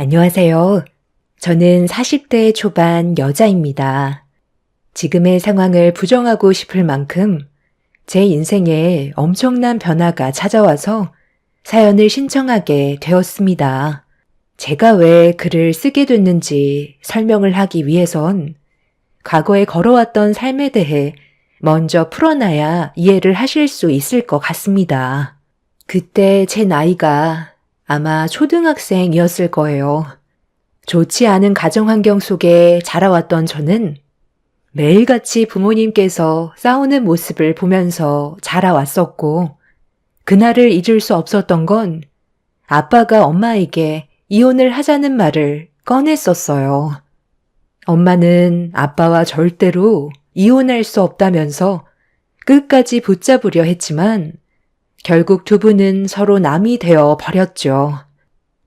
안녕하세요. 저는 40대 초반 여자입니다. 지금의 상황을 부정하고 싶을 만큼 제 인생에 엄청난 변화가 찾아와서 사연을 신청하게 되었습니다. 제가 왜 글을 쓰게 됐는지 설명을 하기 위해선 과거에 걸어왔던 삶에 대해 먼저 풀어놔야 이해를 하실 수 있을 것 같습니다. 그때 제 나이가 아마 초등학생이었을 거예요. 좋지 않은 가정 환경 속에 자라왔던 저는 매일같이 부모님께서 싸우는 모습을 보면서 자라왔었고, 그날을 잊을 수 없었던 건 아빠가 엄마에게 이혼을 하자는 말을 꺼냈었어요. 엄마는 아빠와 절대로 이혼할 수 없다면서 끝까지 붙잡으려 했지만 결국 두 분은 서로 남이 되어 버렸죠.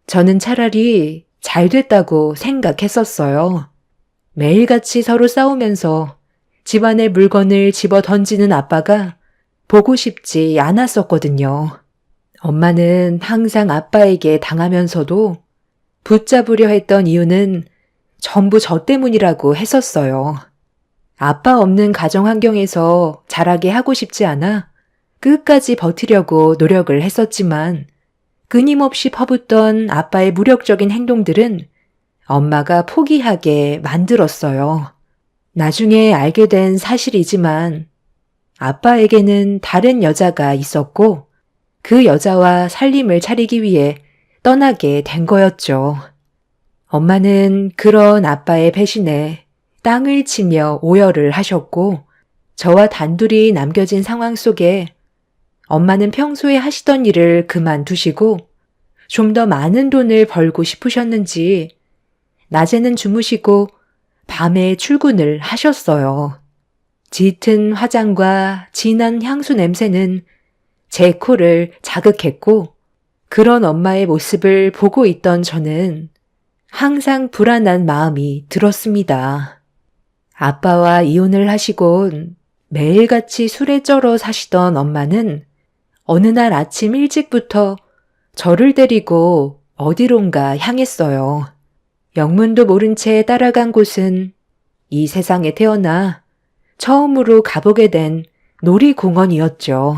저는 차라리 잘 됐다고 생각했었어요. 매일같이 서로 싸우면서 집안의 물건을 집어 던지는 아빠가 보고 싶지 않았었거든요. 엄마는 항상 아빠에게 당하면서도 붙잡으려 했던 이유는 전부 저 때문이라고 했었어요. 아빠 없는 가정 환경에서 자라게 하고 싶지 않아 끝까지 버티려고 노력을 했었지만 끊임없이 퍼붓던 아빠의 무력적인 행동들은 엄마가 포기하게 만들었어요. 나중에 알게 된 사실이지만 아빠에게는 다른 여자가 있었고 그 여자와 살림을 차리기 위해 떠나게 된 거였죠. 엄마는 그런 아빠의 배신에 땅을 치며 오열을 하셨고 저와 단둘이 남겨진 상황 속에 엄마는 평소에 하시던 일을 그만두시고 좀 더 많은 돈을 벌고 싶으셨는지 낮에는 주무시고 밤에 출근을 하셨어요. 짙은 화장과 진한 향수 냄새는 제 코를 자극했고 그런 엄마의 모습을 보고 있던 저는 항상 불안한 마음이 들었습니다. 아빠와 이혼을 하시곤 매일같이 술에 쩔어 사시던 엄마는 어느 날 아침 일찍부터 저를 데리고 어디론가 향했어요. 영문도 모른 채 따라간 곳은 이 세상에 태어나 처음으로 가보게 된 놀이공원이었죠.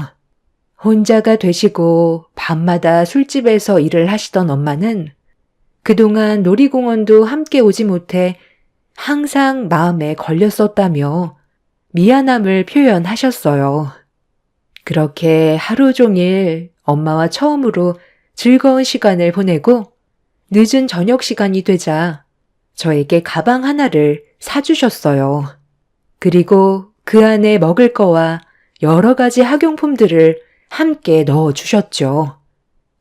혼자가 되시고 밤마다 술집에서 일을 하시던 엄마는 그동안 놀이공원도 함께 오지 못해 항상 마음에 걸렸었다며 미안함을 표현하셨어요. 그렇게 하루 종일 엄마와 처음으로 즐거운 시간을 보내고 늦은 저녁 시간이 되자 저에게 가방 하나를 사주셨어요. 그리고 그 안에 먹을 거와 여러 가지 학용품들을 함께 넣어주셨죠.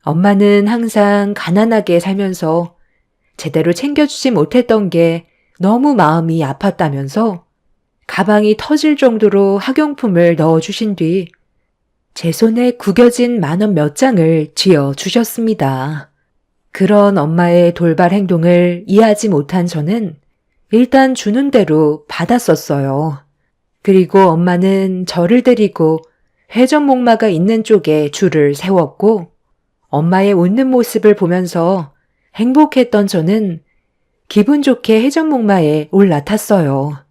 엄마는 항상 가난하게 살면서 제대로 챙겨주지 못했던 게 너무 마음이 아팠다면서 가방이 터질 정도로 학용품을 넣어주신 뒤 제 손에 구겨진 10,000원 몇 장을 쥐어 주셨습니다. 그런 엄마의 돌발 행동을 이해하지 못한 저는 일단 주는 대로 받았었어요. 그리고 엄마는 저를 데리고 회전목마가 있는 쪽에 줄을 세웠고 엄마의 웃는 모습을 보면서 행복했던 저는 기분 좋게 회전목마에 올라탔어요.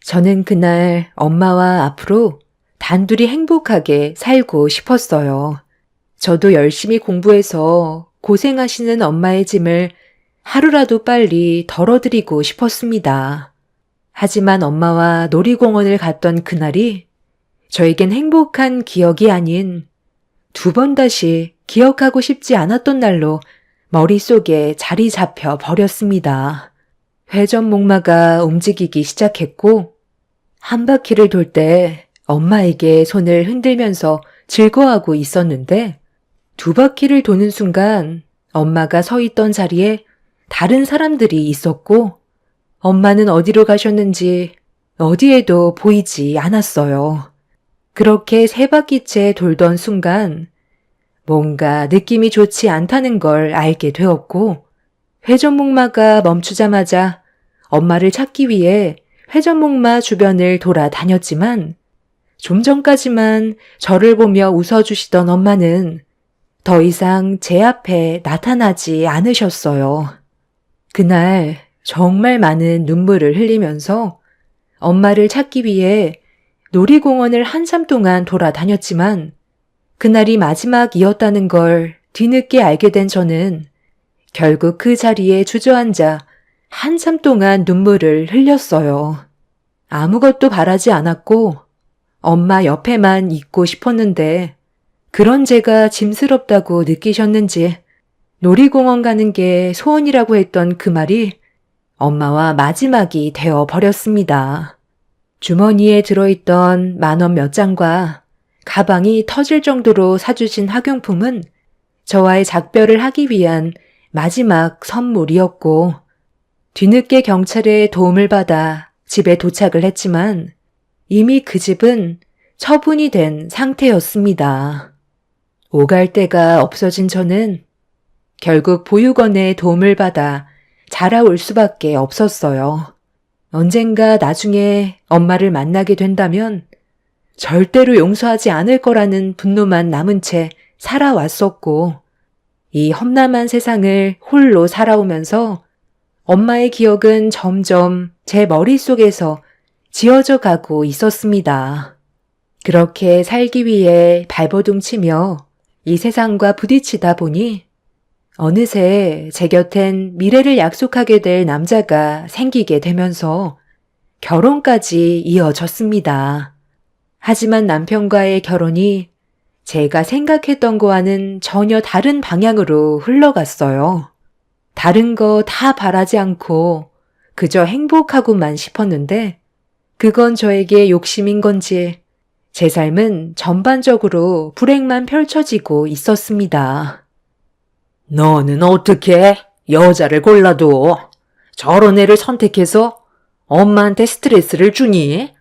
저는 그날 엄마와 앞으로 단둘이 행복하게 살고 싶었어요. 저도 열심히 공부해서 고생하시는 엄마의 짐을 하루라도 빨리 덜어드리고 싶었습니다. 하지만 엄마와 놀이공원을 갔던 그날이 저에겐 행복한 기억이 아닌 2번 다시 기억하고 싶지 않았던 날로 머릿속에 자리 잡혀 버렸습니다. 회전목마가 움직이기 시작했고 한 바퀴를 돌 때 엄마에게 손을 흔들면서 즐거워하고 있었는데 2바퀴를 도는 순간 엄마가 서 있던 자리에 다른 사람들이 있었고 엄마는 어디로 가셨는지 어디에도 보이지 않았어요. 그렇게 3바퀴째 돌던 순간 뭔가 느낌이 좋지 않다는 걸 알게 되었고 회전목마가 멈추자마자 엄마를 찾기 위해 회전목마 주변을 돌아다녔지만 좀 전까지만 저를 보며 웃어주시던 엄마는 더 이상 제 앞에 나타나지 않으셨어요. 그날 정말 많은 눈물을 흘리면서 엄마를 찾기 위해 놀이공원을 한참 동안 돌아다녔지만 그날이 마지막이었다는 걸 뒤늦게 알게 된 저는 결국 그 자리에 주저앉아 한참 동안 눈물을 흘렸어요. 아무것도 바라지 않았고 엄마 옆에만 있고 싶었는데 그런 제가 짐스럽다고 느끼셨는지 놀이공원 가는 게 소원이라고 했던 그 말이 엄마와 마지막이 되어 버렸습니다. 주머니에 들어있던 10,000원 몇 장과 가방이 터질 정도로 사주신 학용품은 저와의 작별을 하기 위한 마지막 선물이었고 뒤늦게 경찰의 도움을 받아 집에 도착을 했지만 이미 그 집은 처분이 된 상태였습니다. 오갈 데가 없어진 저는 결국 보육원의 도움을 받아 자라올 수밖에 없었어요. 언젠가 나중에 엄마를 만나게 된다면 절대로 용서하지 않을 거라는 분노만 남은 채 살아왔었고 이 험난한 세상을 홀로 살아오면서 엄마의 기억은 점점 제 머릿속에서 지워져 가고 있었습니다. 그렇게 살기 위해 발버둥 치며 이 세상과 부딪히다 보니 어느새 제 곁엔 미래를 약속하게 될 남자가 생기게 되면서 결혼까지 이어졌습니다. 하지만 남편과의 결혼이 제가 생각했던 거와는 전혀 다른 방향으로 흘러갔어요. 다른 거 다 바라지 않고 그저 행복하고만 싶었는데 그건 저에게 욕심인 건지 제 삶은 전반적으로 불행만 펼쳐지고 있었습니다. 너는 어떻게 여자를 골라도 저런 애를 선택해서 엄마한테 스트레스를 주니?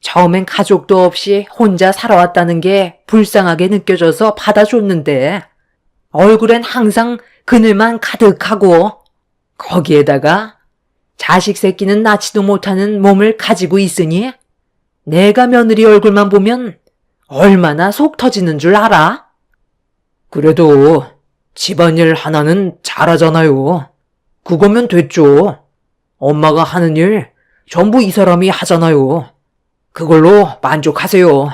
처음엔 가족도 없이 혼자 살아왔다는 게 불쌍하게 느껴져서 받아줬는데 얼굴엔 항상 그늘만 가득하고 거기에다가 자식 새끼는 낳지도 못하는 몸을 가지고 있으니 내가 며느리 얼굴만 보면 얼마나 속 터지는 줄 알아? 그래도 집안일 하나는 잘하잖아요. 그거면 됐죠. 엄마가 하는 일 전부 이 사람이 하잖아요. 그걸로 만족하세요.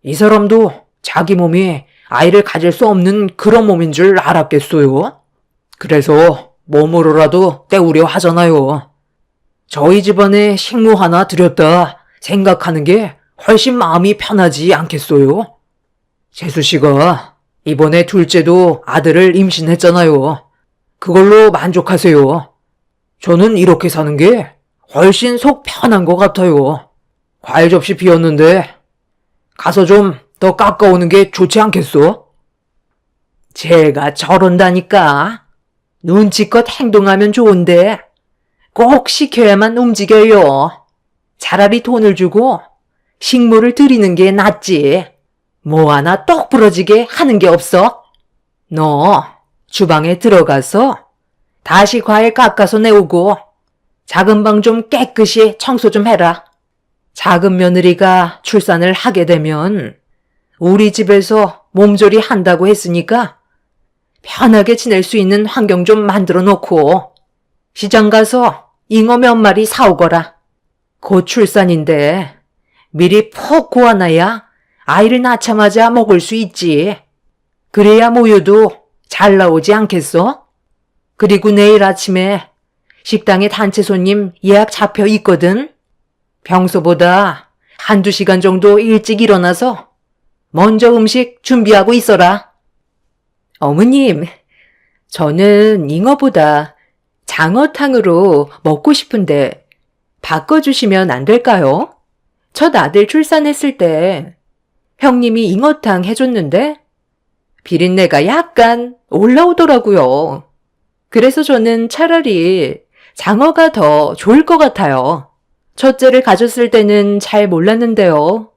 이 사람도 자기 몸이 아이를 가질 수 없는 그런 몸인 줄 알았겠어요? 그래서 몸으로라도 때우려 하잖아요. 저희 집안에 식모 하나 들였다 생각하는 게 훨씬 마음이 편하지 않겠어요? 재수 씨가 이번에 둘째도 아들을 임신했잖아요. 그걸로 만족하세요. 저는 이렇게 사는 게 훨씬 속 편한 것 같아요. 과일 접시 비었는데 가서 좀 더 깎아오는 게 좋지 않겠어? 제가 저런다니까. 눈치껏 행동하면 좋은데 꼭 시켜야만 움직여요. 차라리 돈을 주고 식물을 드리는 게 낫지. 뭐 하나 똑 부러지게 하는 게 없어? 너 주방에 들어가서 다시 과일 깎아서 내오고 작은 방 좀 깨끗이 청소 좀 해라. 작은 며느리가 출산을 하게 되면 우리 집에서 몸조리 한다고 했으니까 편하게 지낼 수 있는 환경 좀 만들어 놓고 시장 가서 잉어 몇 마리 사오거라. 곧 출산인데 미리 푹 고아놔야 아이를 낳자마자 먹을 수 있지. 그래야 모유도 잘 나오지 않겠어? 그리고 내일 아침에 식당에 단체 손님 예약 잡혀 있거든. 평소보다 1~2시간 정도 일찍 일어나서 먼저 음식 준비하고 있어라. 어머님, 저는 잉어보다 장어탕으로 먹고 싶은데 바꿔주시면 안 될까요? 첫 아들 출산했을 때 형님이 잉어탕 해줬는데 비린내가 약간 올라오더라고요. 그래서 저는 차라리 장어가 더 좋을 것 같아요. 첫째를 가졌을 때는 잘 몰랐는데요.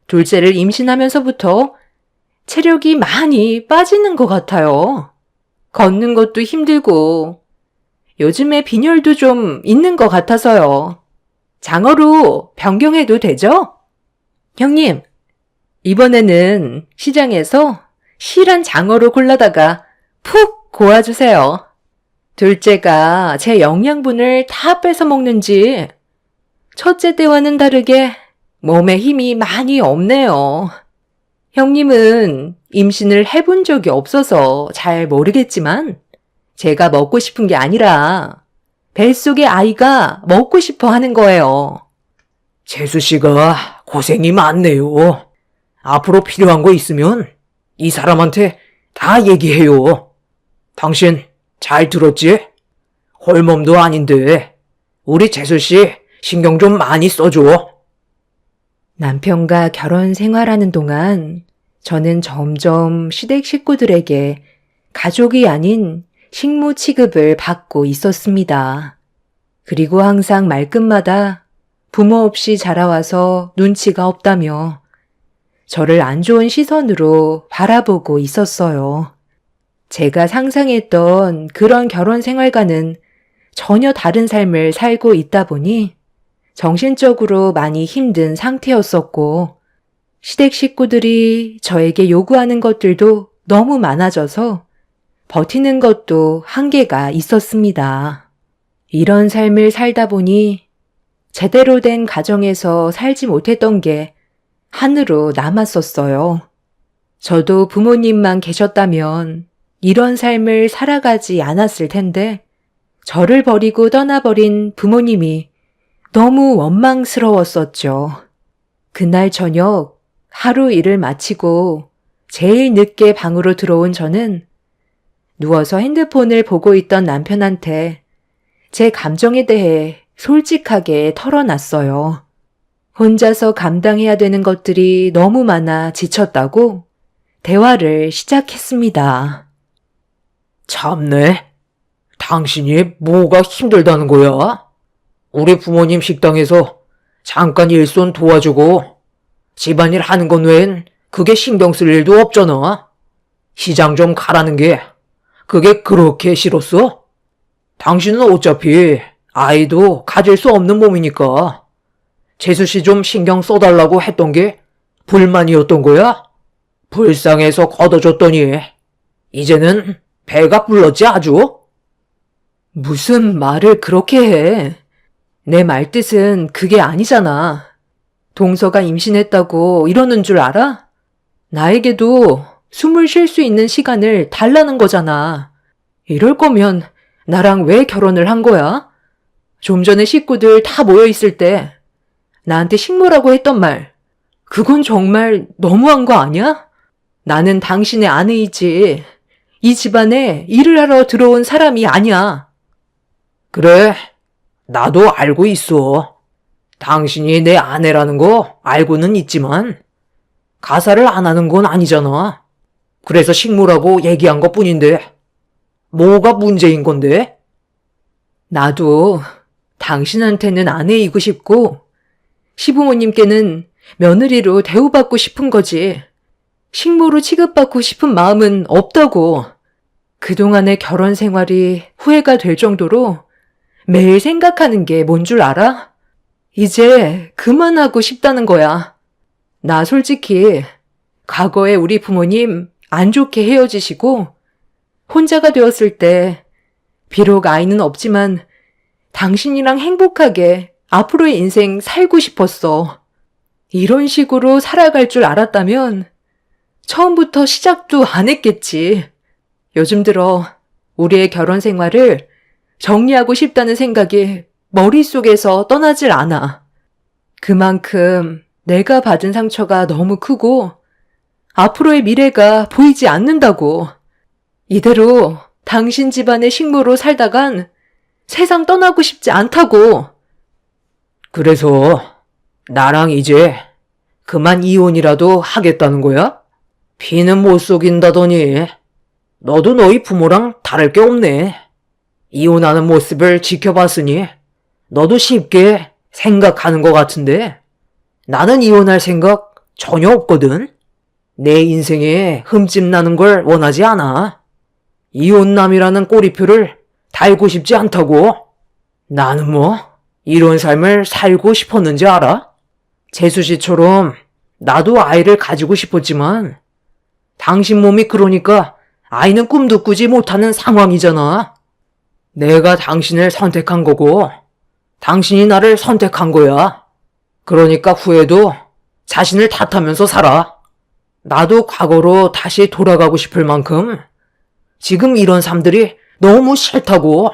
둘째를 임신하면서부터 체력이 많이 빠지는 것 같아요. 걷는 것도 힘들고 요즘에 빈혈도 좀 있는 것 같아서요. 장어로 변경해도 되죠? 형님, 이번에는 시장에서 실한 장어로 골라다가 푹 고아주세요. 둘째가 제 영양분을 다 뺏어 먹는지 첫째 때와는 다르게 몸에 힘이 많이 없네요. 형님은 임신을 해본 적이 없어서 잘 모르겠지만 제가 먹고 싶은 게 아니라 뱃속의 아이가 먹고 싶어 하는 거예요. 재수 씨가 고생이 많네요. 앞으로 필요한 거 있으면 이 사람한테 다 얘기해요. 당신 잘 들었지? 홀몸도 아닌데 우리 재수 씨 신경 좀 많이 써줘. 남편과 결혼 생활하는 동안 저는 점점 시댁 식구들에게 가족이 아닌 식모 취급을 받고 있었습니다. 그리고 항상 말끝마다 부모 없이 자라와서 눈치가 없다며 저를 안 좋은 시선으로 바라보고 있었어요. 제가 상상했던 그런 결혼 생활과는 전혀 다른 삶을 살고 있다 보니 정신적으로 많이 힘든 상태였었고 시댁 식구들이 저에게 요구하는 것들도 너무 많아져서 버티는 것도 한계가 있었습니다. 이런 삶을 살다 보니 제대로 된 가정에서 살지 못했던 게 한으로 남았었어요. 저도 부모님만 계셨다면 이런 삶을 살아가지 않았을 텐데 저를 버리고 떠나버린 부모님이 너무 원망스러웠었죠. 그날 저녁 하루 일을 마치고 제일 늦게 방으로 들어온 저는 누워서 핸드폰을 보고 있던 남편한테 제 감정에 대해 솔직하게 털어놨어요. 혼자서 감당해야 되는 것들이 너무 많아 지쳤다고 대화를 시작했습니다. 참네. 당신이 뭐가 힘들다는 거야? 우리 부모님 식당에서 잠깐 일손 도와주고 집안일 하는 것 외엔 그게 신경 쓸 일도 없잖아. 시장 좀 가라는 게 그게 그렇게 싫었어? 당신은 어차피 아이도 가질 수 없는 몸이니까 재수 씨 좀 신경 써달라고 했던 게 불만이었던 거야? 불쌍해서 걷어줬더니 이제는 배가 불렀지 아주? 무슨 말을 그렇게 해? 내 말뜻은 그게 아니잖아. 동서가 임신했다고 이러는 줄 알아? 나에게도 숨을 쉴 수 있는 시간을 달라는 거잖아. 이럴 거면 나랑 왜 결혼을 한 거야? 좀 전에 식구들 다 모여 있을 때 나한테 식모라고 했던 말, 그건 정말 너무한 거 아니야? 나는 당신의 아내이지 이 집안에 일을 하러 들어온 사람이 아니야. 그래, 나도 알고 있어. 당신이 내 아내라는 거 알고는 있지만 가사를 안 하는 건 아니잖아. 그래서 식모라고 얘기한 것 뿐인데 뭐가 문제인 건데? 나도 당신한테는 아내이고 싶고 시부모님께는 며느리로 대우받고 싶은 거지. 식모로 취급받고 싶은 마음은 없다고. 그동안의 결혼 생활이 후회가 될 정도로 매일 생각하는 게 뭔 줄 알아? 이제 그만하고 싶다는 거야. 나 솔직히 과거에 우리 부모님 안 좋게 헤어지시고 혼자가 되었을 때 비록 아이는 없지만 당신이랑 행복하게 앞으로의 인생 살고 싶었어. 이런 식으로 살아갈 줄 알았다면 처음부터 시작도 안 했겠지. 요즘 들어 우리의 결혼 생활을 정리하고 싶다는 생각이 머릿속에서 떠나질 않아. 그만큼 내가 받은 상처가 너무 크고 앞으로의 미래가 보이지 않는다고. 이대로 당신 집안의 식모로 살다간 세상 떠나고 싶지 않다고. 그래서 나랑 이제 그만 이혼이라도 하겠다는 거야? 피는 못 속인다더니 너도 너희 부모랑 다를 게 없네. 이혼하는 모습을 지켜봤으니 너도 쉽게 생각하는 것 같은데 나는 이혼할 생각 전혀 없거든. 내 인생에 흠집 나는 걸 원하지 않아. 이혼남이라는 꼬리표를 달고 싶지 않다고. 나는 뭐 이런 삶을 살고 싶었는지 알아? 재수씨처럼 나도 아이를 가지고 싶었지만 당신 몸이 그러니까 아이는 꿈도 꾸지 못하는 상황이잖아. 내가 당신을 선택한 거고, 당신이 나를 선택한 거야. 그러니까 후회도 자신을 탓하면서 살아. 나도 과거로 다시 돌아가고 싶을 만큼 지금 이런 삶들이 너무 싫다고.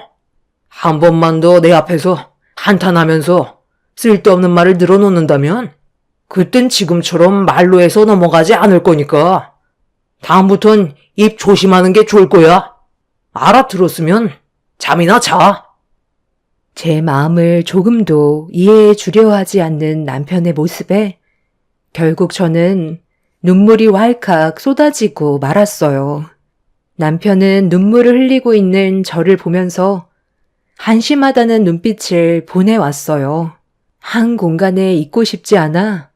한 번만 더 내 앞에서 한탄하면서 쓸데없는 말을 늘어놓는다면 그땐 지금처럼 말로 해서 넘어가지 않을 거니까 다음부턴 입 조심하는 게 좋을 거야. 알아들었으면 잠이나 자. 제 마음을 조금도 이해해 주려 하지 않는 남편의 모습에 결국 저는 눈물이 왈칵 쏟아지고 말았어요. 남편은 눈물을 흘리고 있는 저를 보면서 한심하다는 눈빛을 보내왔어요. 한 공간에 있고 싶지 않아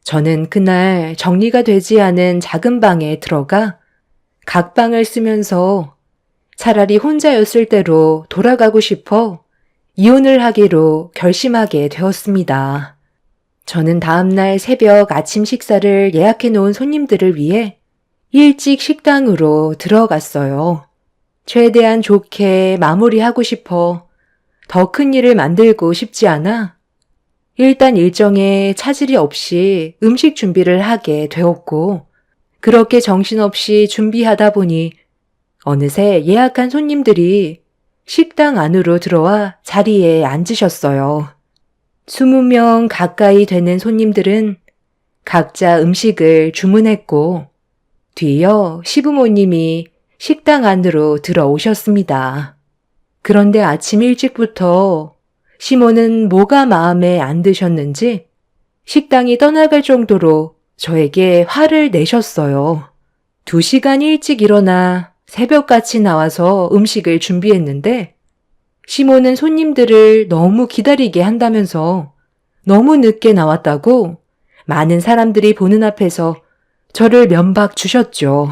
저는 그날 정리가 되지 않은 작은 방에 들어가 각방을 쓰면서 차라리 혼자였을 때로 돌아가고 싶어 이혼을 하기로 결심하게 되었습니다. 저는 다음날 새벽 아침 식사를 예약해 놓은 손님들을 위해 일찍 식당으로 들어갔어요. 최대한 좋게 마무리하고 싶어 더 큰 일을 만들고 싶지 않아 일단 일정에 차질이 없이 음식 준비를 하게 되었고 그렇게 정신없이 준비하다 보니 어느새 예약한 손님들이 식당 안으로 들어와 자리에 앉으셨어요. 20명 가까이 되는 손님들은 각자 음식을 주문했고 뒤이어 시부모님이 식당 안으로 들어오셨습니다. 그런데 아침 일찍부터 시모는 뭐가 마음에 안 드셨는지 식당이 떠나갈 정도로 저에게 화를 내셨어요. 2시간 일찍 일어나 새벽같이 나와서 음식을 준비했는데 시모는 손님들을 너무 기다리게 한다면서 너무 늦게 나왔다고 많은 사람들이 보는 앞에서 저를 면박 주셨죠.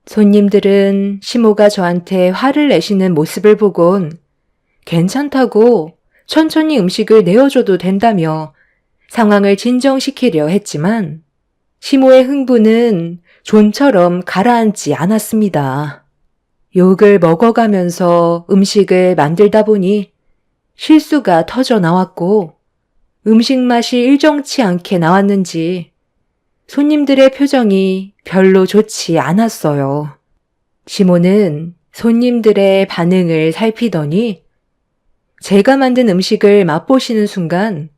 손님들은 시모가 저한테 화를 내시는 모습을 보곤 괜찮다고 천천히 음식을 내어줘도 된다며 상황을 진정시키려 했지만 시모의 흥분은 존처럼 가라앉지 않았습니다. 욕을 먹어가면서 음식을 만들다 보니 실수가 터져 나왔고 음식 맛이 일정치 않게 나왔는지 손님들의 표정이 별로 좋지 않았어요. 시모는 손님들의 반응을 살피더니 제가 만든 음식을 맛보시는 순간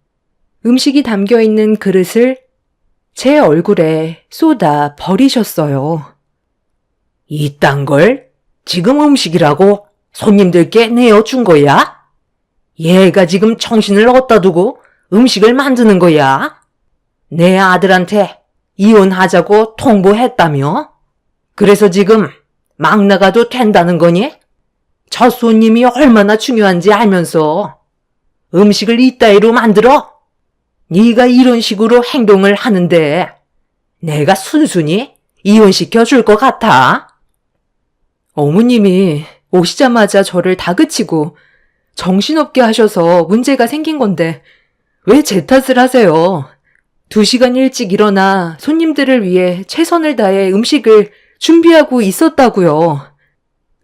음식이 담겨있는 그릇을 제 얼굴에 쏟아 버리셨어요. 이딴 걸 지금 음식이라고 손님들께 내어준 거야? 얘가 지금 정신을 어디다 두고 음식을 만드는 거야? 내 아들한테 이혼하자고 통보했다며? 그래서 지금 막 나가도 된다는 거니? 첫 손님이 얼마나 중요한지 알면서 음식을 이따위로 만들어? 네가 이런 식으로 행동을 하는데 내가 순순히 이혼시켜 줄 것 같아? 어머님이 오시자마자 저를 다그치고 정신없게 하셔서 문제가 생긴 건데 왜 제 탓을 하세요? 2시간 일찍 일어나 손님들을 위해 최선을 다해 음식을 준비하고 있었다고요.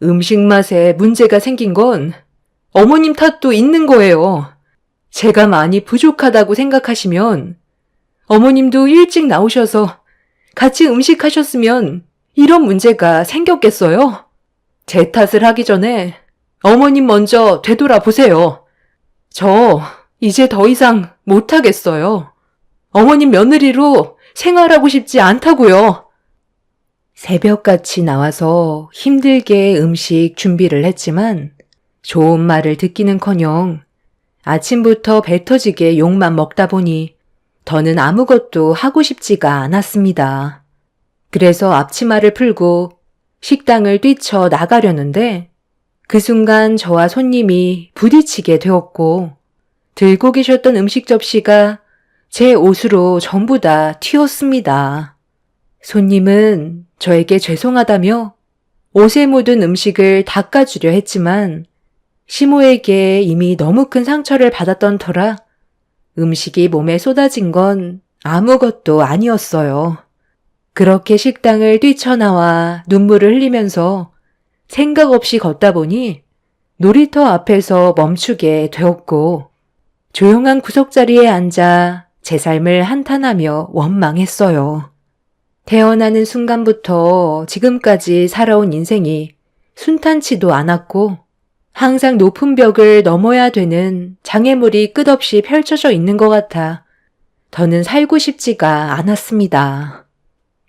음식 맛에 문제가 생긴 건 어머님 탓도 있는 거예요. 제가 많이 부족하다고 생각하시면 어머님도 일찍 나오셔서 같이 음식하셨으면 이런 문제가 생겼겠어요? 제 탓을 하기 전에 어머님 먼저 되돌아보세요. 저 이제 더 이상 못하겠어요. 어머님 며느리로 생활하고 싶지 않다고요. 새벽같이 나와서 힘들게 음식 준비를 했지만 좋은 말을 듣기는커녕 아침부터 배 터지게 욕만 먹다 보니 더는 아무것도 하고 싶지가 않았습니다. 그래서 앞치마를 풀고 식당을 뛰쳐 나가려는데 그 순간 저와 손님이 부딪히게 되었고 들고 계셨던 음식 접시가 제 옷으로 전부 다 튀었습니다. 손님은 저에게 죄송하다며 옷에 묻은 음식을 닦아주려 했지만 시모에게 이미 너무 큰 상처를 받았던 터라 음식이 몸에 쏟아진 건 아무것도 아니었어요. 그렇게 식당을 뛰쳐나와 눈물을 흘리면서 생각 없이 걷다 보니 놀이터 앞에서 멈추게 되었고 조용한 구석자리에 앉아 제 삶을 한탄하며 원망했어요. 태어나는 순간부터 지금까지 살아온 인생이 순탄치도 않았고 항상 높은 벽을 넘어야 되는 장애물이 끝없이 펼쳐져 있는 것 같아 더는 살고 싶지가 않았습니다.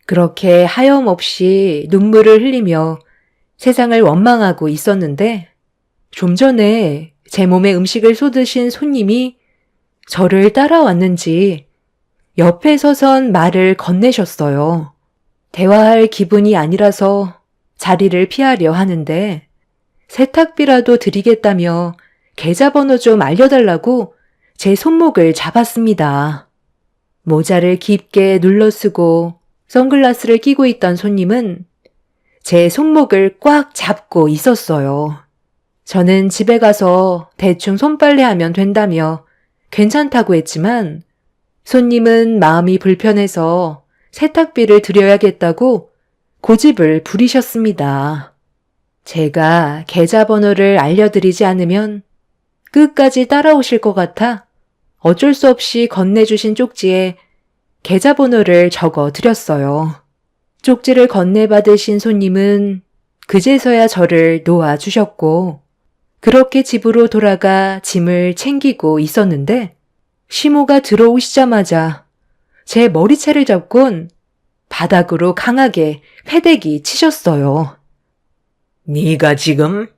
그렇게 하염없이 눈물을 흘리며 세상을 원망하고 있었는데 좀 전에 제 몸에 음식을 쏟으신 손님이 저를 따라왔는지 옆에 서선 말을 건네셨어요. 대화할 기분이 아니라서 자리를 피하려 하는데 세탁비라도 드리겠다며 계좌번호 좀 알려달라고 제 손목을 잡았습니다. 모자를 깊게 눌러 쓰고 선글라스를 끼고 있던 손님은 제 손목을 꽉 잡고 있었어요. 저는 집에 가서 대충 손빨래하면 된다며 괜찮다고 했지만 손님은 마음이 불편해서 세탁비를 드려야겠다고 고집을 부리셨습니다. 제가 계좌번호를 알려드리지 않으면 끝까지 따라오실 것 같아 어쩔 수 없이 건네주신 쪽지에 계좌번호를 적어 드렸어요. 쪽지를 건네받으신 손님은 그제서야 저를 놓아주셨고 그렇게 집으로 돌아가 짐을 챙기고 있었는데 시모가 들어오시자마자 제 머리채를 잡곤 바닥으로 강하게 패대기 치셨어요. 네가 지금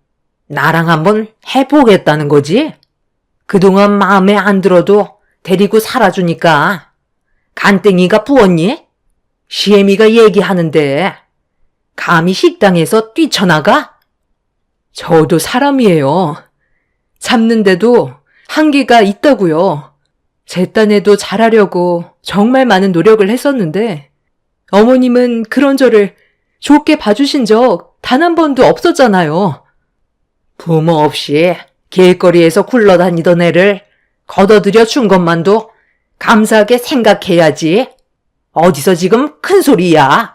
나랑 한번 해보겠다는 거지? 그동안 마음에 안 들어도 데리고 살아주니까 간땡이가 부었니? 시애미가 얘기하는데 감히 식당에서 뛰쳐나가? 저도 사람이에요. 참는데도 한계가 있다고요. 제 딴에도 잘하려고 정말 많은 노력을 했었는데 어머님은 그런 저를 좋게 봐주신 적 단 한 번도 없었잖아요. 부모 없이 길거리에서 굴러다니던 애를 걷어들여 준 것만도 감사하게 생각해야지. 어디서 지금 큰 소리야?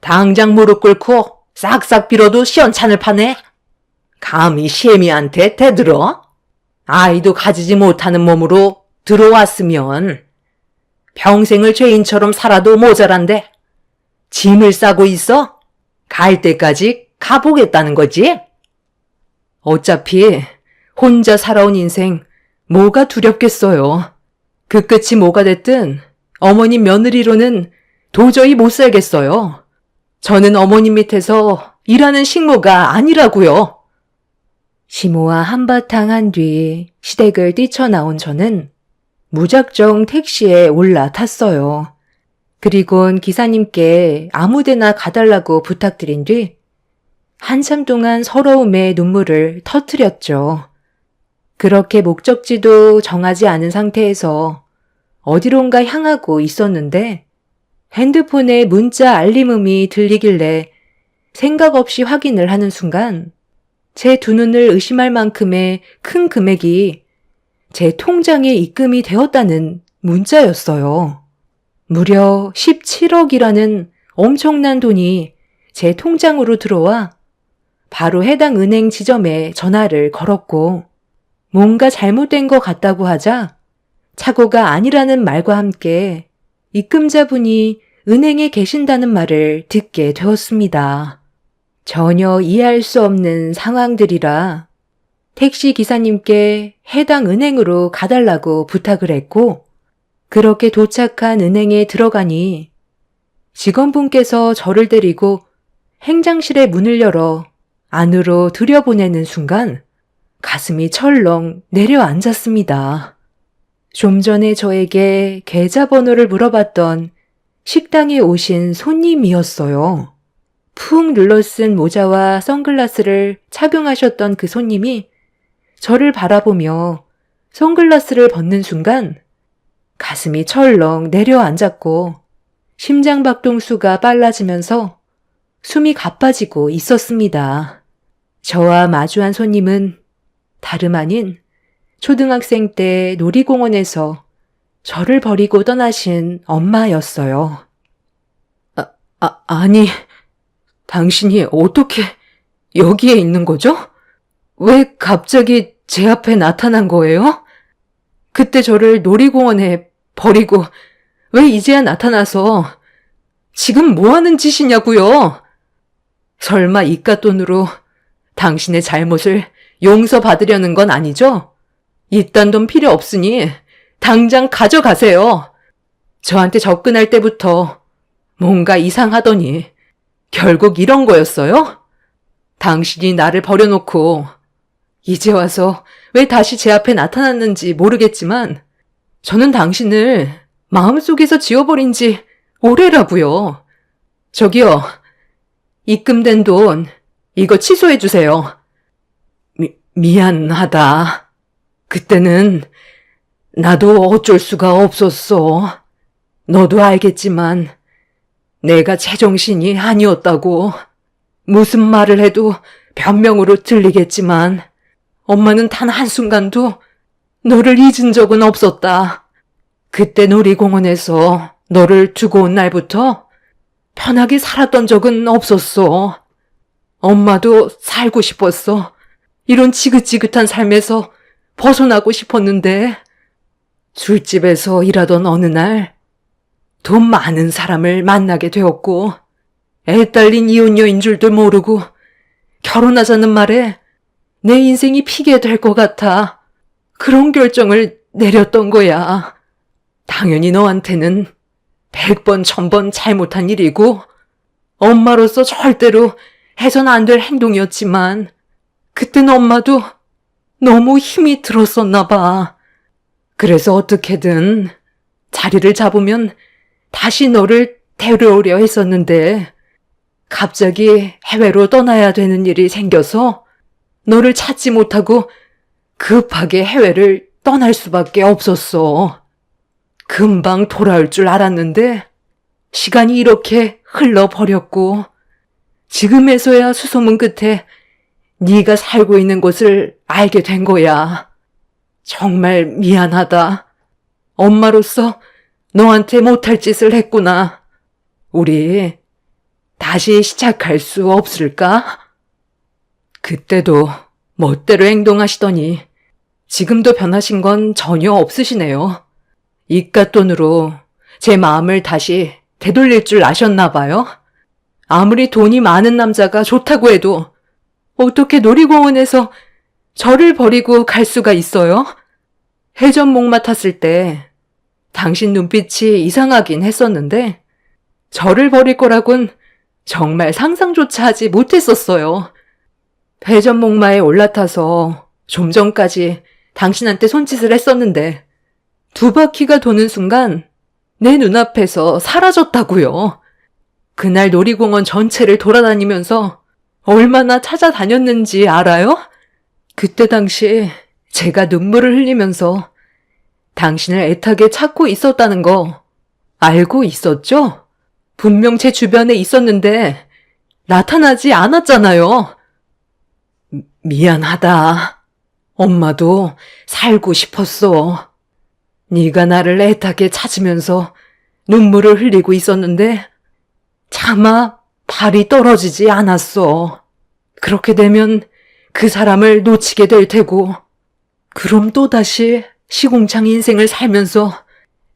당장 무릎 꿇고 싹싹 빌어도 시원찮을 판에 감히 시애미한테 대들어? 아이도 가지지 못하는 몸으로 들어왔으면 평생을 죄인처럼 살아도 모자란데 짐을 싸고 있어? 갈 때까지 가보겠다는 거지? 어차피 혼자 살아온 인생 뭐가 두렵겠어요. 그 끝이 뭐가 됐든 어머님 며느리로는 도저히 못 살겠어요. 저는 어머님 밑에서 일하는 식모가 아니라고요. 시모와 한바탕 한 뒤 시댁을 뛰쳐나온 저는 무작정 택시에 올라탔어요. 그리곤 기사님께 아무데나 가달라고 부탁드린 뒤 한참 동안 서러움에 눈물을 터뜨렸죠. 그렇게 목적지도 정하지 않은 상태에서 어디론가 향하고 있었는데 핸드폰에 문자 알림음이 들리길래 생각 없이 확인을 하는 순간 제 두 눈을 의심할 만큼의 큰 금액이 제 통장에 입금이 되었다는 문자였어요. 무려 17억이라는 엄청난 돈이 제 통장으로 들어와 바로 해당 은행 지점에 전화를 걸었고 뭔가 잘못된 것 같다고 하자 착오가 아니라는 말과 함께 입금자분이 은행에 계신다는 말을 듣게 되었습니다. 전혀 이해할 수 없는 상황들이라 택시 기사님께 해당 은행으로 가달라고 부탁을 했고 그렇게 도착한 은행에 들어가니 직원분께서 저를 데리고 행장실의 문을 열어 안으로 들여보내는 순간 가슴이 철렁 내려앉았습니다. 좀 전에 저에게 계좌번호를 물어봤던 식당에 오신 손님이었어요. 푹 눌러쓴 모자와 선글라스를 착용하셨던 그 손님이 저를 바라보며 선글라스를 벗는 순간 가슴이 철렁 내려앉았고 심장박동수가 빨라지면서 숨이 가빠지고 있었습니다. 저와 마주한 손님은 다름 아닌 초등학생 때 놀이공원에서 저를 버리고 떠나신 엄마였어요. 아니, 당신이 어떻게 여기에 있는 거죠? 왜 갑자기 제 앞에 나타난 거예요? 그때 저를 놀이공원에 버리고 왜 이제야 나타나서 지금 뭐 하는 짓이냐고요? 설마 이깟 돈으로 당신의 잘못을 용서받으려는 건 아니죠? 이딴 돈 필요 없으니 당장 가져가세요. 저한테 접근할 때부터 뭔가 이상하더니 결국 이런 거였어요? 당신이 나를 버려놓고 이제 와서 왜 다시 제 앞에 나타났는지 모르겠지만 저는 당신을 마음속에서 지워버린 지 오래라고요. 저기요, 입금된 돈 이거 취소해 주세요. 미안하다. 그때는 나도 어쩔 수가 없었어. 너도 알겠지만 내가 제정신이 아니었다고. 무슨 말을 해도 변명으로 들리겠지만 엄마는 단 한순간도 너를 잊은 적은 없었다. 그때 놀이공원에서 너를 두고 온 날부터 편하게 살았던 적은 없었어. 엄마도 살고 싶었어. 이런 지긋지긋한 삶에서 벗어나고 싶었는데 술집에서 일하던 어느 날 돈 많은 사람을 만나게 되었고 애 딸린 이혼녀인 줄도 모르고 결혼하자는 말에 내 인생이 피게 될 것 같아 그런 결정을 내렸던 거야. 당연히 너한테는 100번, 1000번 잘못한 일이고 엄마로서 절대로 해선 안 될 행동이었지만 그땐 엄마도 너무 힘이 들었었나 봐. 그래서 어떻게든 자리를 잡으면 다시 너를 데려오려 했었는데 갑자기 해외로 떠나야 되는 일이 생겨서 너를 찾지 못하고 급하게 해외를 떠날 수밖에 없었어. 금방 돌아올 줄 알았는데 시간이 이렇게 흘러버렸고 지금에서야 수소문 끝에 네가 살고 있는 곳을 알게 된 거야. 정말 미안하다. 엄마로서 너한테 못할 짓을 했구나. 우리 다시 시작할 수 없을까? 그때도 멋대로 행동하시더니 지금도 변하신 건 전혀 없으시네요. 이깟 돈으로 제 마음을 다시 되돌릴 줄 아셨나 봐요. 아무리 돈이 많은 남자가 좋다고 해도 어떻게 놀이공원에서 저를 버리고 갈 수가 있어요? 회전목마 탔을 때 당신 눈빛이 이상하긴 했었는데 저를 버릴 거라곤 정말 상상조차 하지 못했었어요. 회전목마에 올라타서 좀 전까지 당신한테 손짓을 했었는데 2바퀴가 도는 순간 내 눈앞에서 사라졌다고요. 그날 놀이공원 전체를 돌아다니면서 얼마나 찾아다녔는지 알아요? 그때 당시 제가 눈물을 흘리면서 당신을 애타게 찾고 있었다는 거 알고 있었죠? 분명 제 주변에 있었는데 나타나지 않았잖아요. 미안하다. 엄마도 살고 싶었어. 네가 나를 애타게 찾으면서 눈물을 흘리고 있었는데 차마 발이 떨어지지 않았어. 그렇게 되면 그 사람을 놓치게 될 테고 그럼 또다시 시궁창 인생을 살면서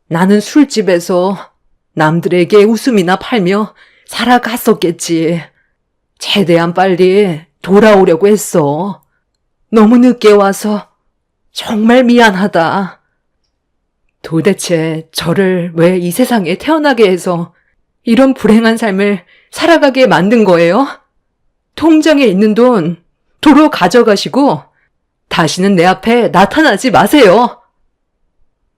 나는 술집에서 남들에게 웃음이나 팔며 살아갔었겠지. 최대한 빨리 돌아오려고 했어. 너무 늦게 와서 정말 미안하다. 도대체 저를 왜 이 세상에 태어나게 해서 이런 불행한 삶을 살아가게 만든 거예요? 통장에 있는 돈 도로 가져가시고 다시는 내 앞에 나타나지 마세요.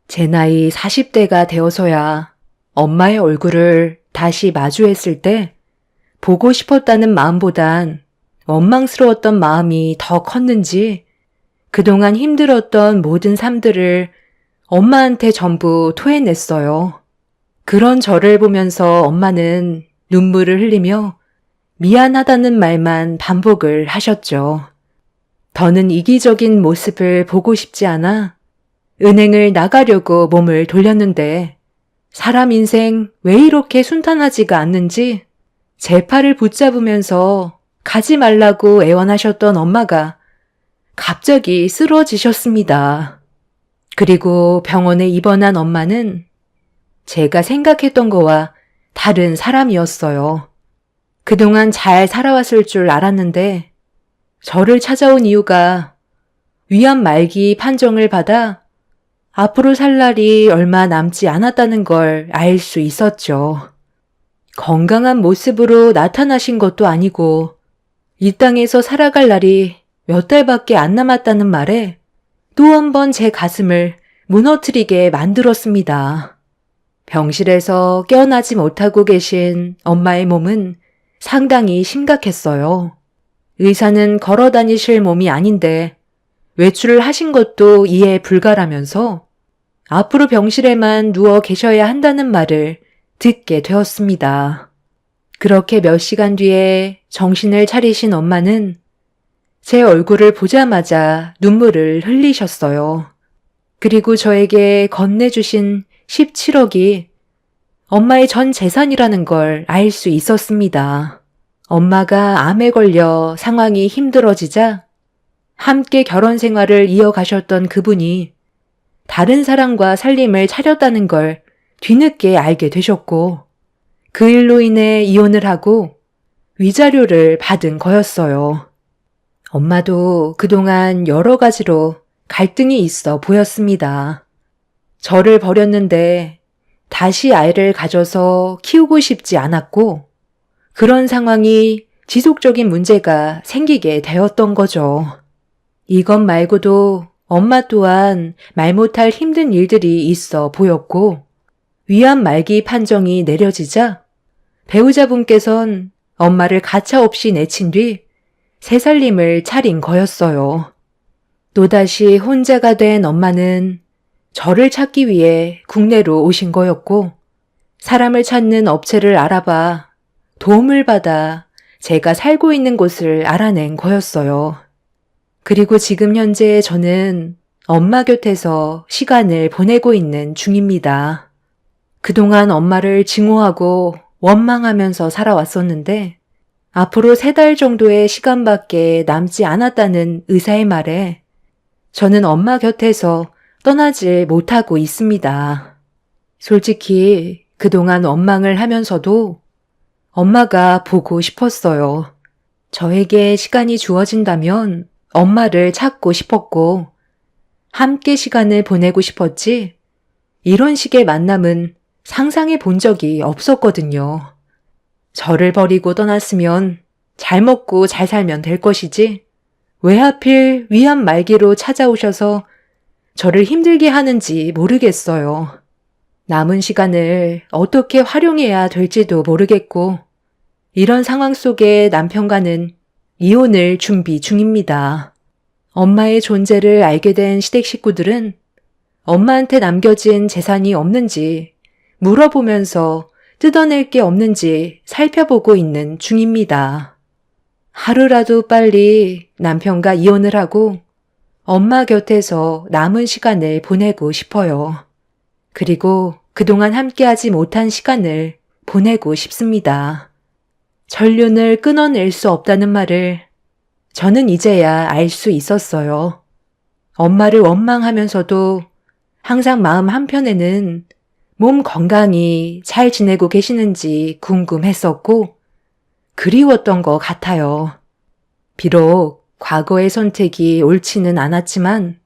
제 나이 40대가 되어서야 엄마의 얼굴을 다시 마주했을 때 보고 싶었다는 마음보단 원망스러웠던 마음이 더 컸는지 그동안 힘들었던 모든 삶들을 엄마한테 전부 토해냈어요. 그런 저를 보면서 엄마는 눈물을 흘리며 미안하다는 말만 반복을 하셨죠. 더는 이기적인 모습을 보고 싶지 않아 은행을 나가려고 몸을 돌렸는데 사람 인생 왜 이렇게 순탄하지가 않는지 제 팔을 붙잡으면서 가지 말라고 애원하셨던 엄마가 갑자기 쓰러지셨습니다. 그리고 병원에 입원한 엄마는 제가 생각했던 거와 다른 사람이었어요. 그동안 잘 살아왔을 줄 알았는데 저를 찾아온 이유가 위암 말기 판정을 받아 앞으로 살 날이 얼마 남지 않았다는 걸 알 수 있었죠. 건강한 모습으로 나타나신 것도 아니고 이 땅에서 살아갈 날이 몇 달밖에 안 남았다는 말에 또 한 번 제 가슴을 무너뜨리게 만들었습니다. 병실에서 깨어나지 못하고 계신 엄마의 몸은 상당히 심각했어요. 의사는 걸어 다니실 몸이 아닌데 외출을 하신 것도 이해 불가라면서 앞으로 병실에만 누워 계셔야 한다는 말을 듣게 되었습니다. 그렇게 몇 시간 뒤에 정신을 차리신 엄마는 제 얼굴을 보자마자 눈물을 흘리셨어요. 그리고 저에게 건네주신 17억이 엄마의 전 재산이라는 걸 알 수 있었습니다. 엄마가 암에 걸려 상황이 힘들어지자 함께 결혼 생활을 이어가셨던 그분이 다른 사람과 살림을 차렸다는 걸 뒤늦게 알게 되셨고 그 일로 인해 이혼을 하고 위자료를 받은 거였어요. 엄마도 그동안 여러 가지로 갈등이 있어 보였습니다. 저를 버렸는데 다시 아이를 가져서 키우고 싶지 않았고 그런 상황이 지속적인 문제가 생기게 되었던 거죠. 이것 말고도 엄마 또한 말 못할 힘든 일들이 있어 보였고 위암 말기 판정이 내려지자 배우자분께선 엄마를 가차없이 내친 뒤 새 살림을 차린 거였어요. 또다시 혼자가 된 엄마는 저를 찾기 위해 국내로 오신 거였고 사람을 찾는 업체를 알아봐 도움을 받아 제가 살고 있는 곳을 알아낸 거였어요. 그리고 지금 현재 저는 엄마 곁에서 시간을 보내고 있는 중입니다. 그동안 엄마를 증오하고 원망하면서 살아왔었는데 앞으로 3달 정도의 시간밖에 남지 않았다는 의사의 말에 저는 엄마 곁에서 떠나지 못하고 있습니다. 솔직히 그동안 원망을 하면서도 엄마가 보고 싶었어요. 저에게 시간이 주어진다면 엄마를 찾고 싶었고 함께 시간을 보내고 싶었지 이런 식의 만남은 상상해 본 적이 없었거든요. 저를 버리고 떠났으면 잘 먹고 잘 살면 될 것이지 왜 하필 위암 말기로 찾아오셔서 저를 힘들게 하는지 모르겠어요. 남은 시간을 어떻게 활용해야 될지도 모르겠고 이런 상황 속에 남편과는 이혼을 준비 중입니다. 엄마의 존재를 알게 된 시댁 식구들은 엄마한테 남겨진 재산이 없는지 물어보면서 뜯어낼 게 없는지 살펴보고 있는 중입니다. 하루라도 빨리 남편과 이혼을 하고 엄마 곁에서 남은 시간을 보내고 싶어요. 그리고 그동안 함께하지 못한 시간을 보내고 싶습니다. 전륜을 끊어낼 수 없다는 말을 저는 이제야 알 수 있었어요. 엄마를 원망하면서도 항상 마음 한편에는 몸 건강히 잘 지내고 계시는지 궁금했었고 그리웠던 것 같아요. 비록 과거의 선택이 옳지는 않았지만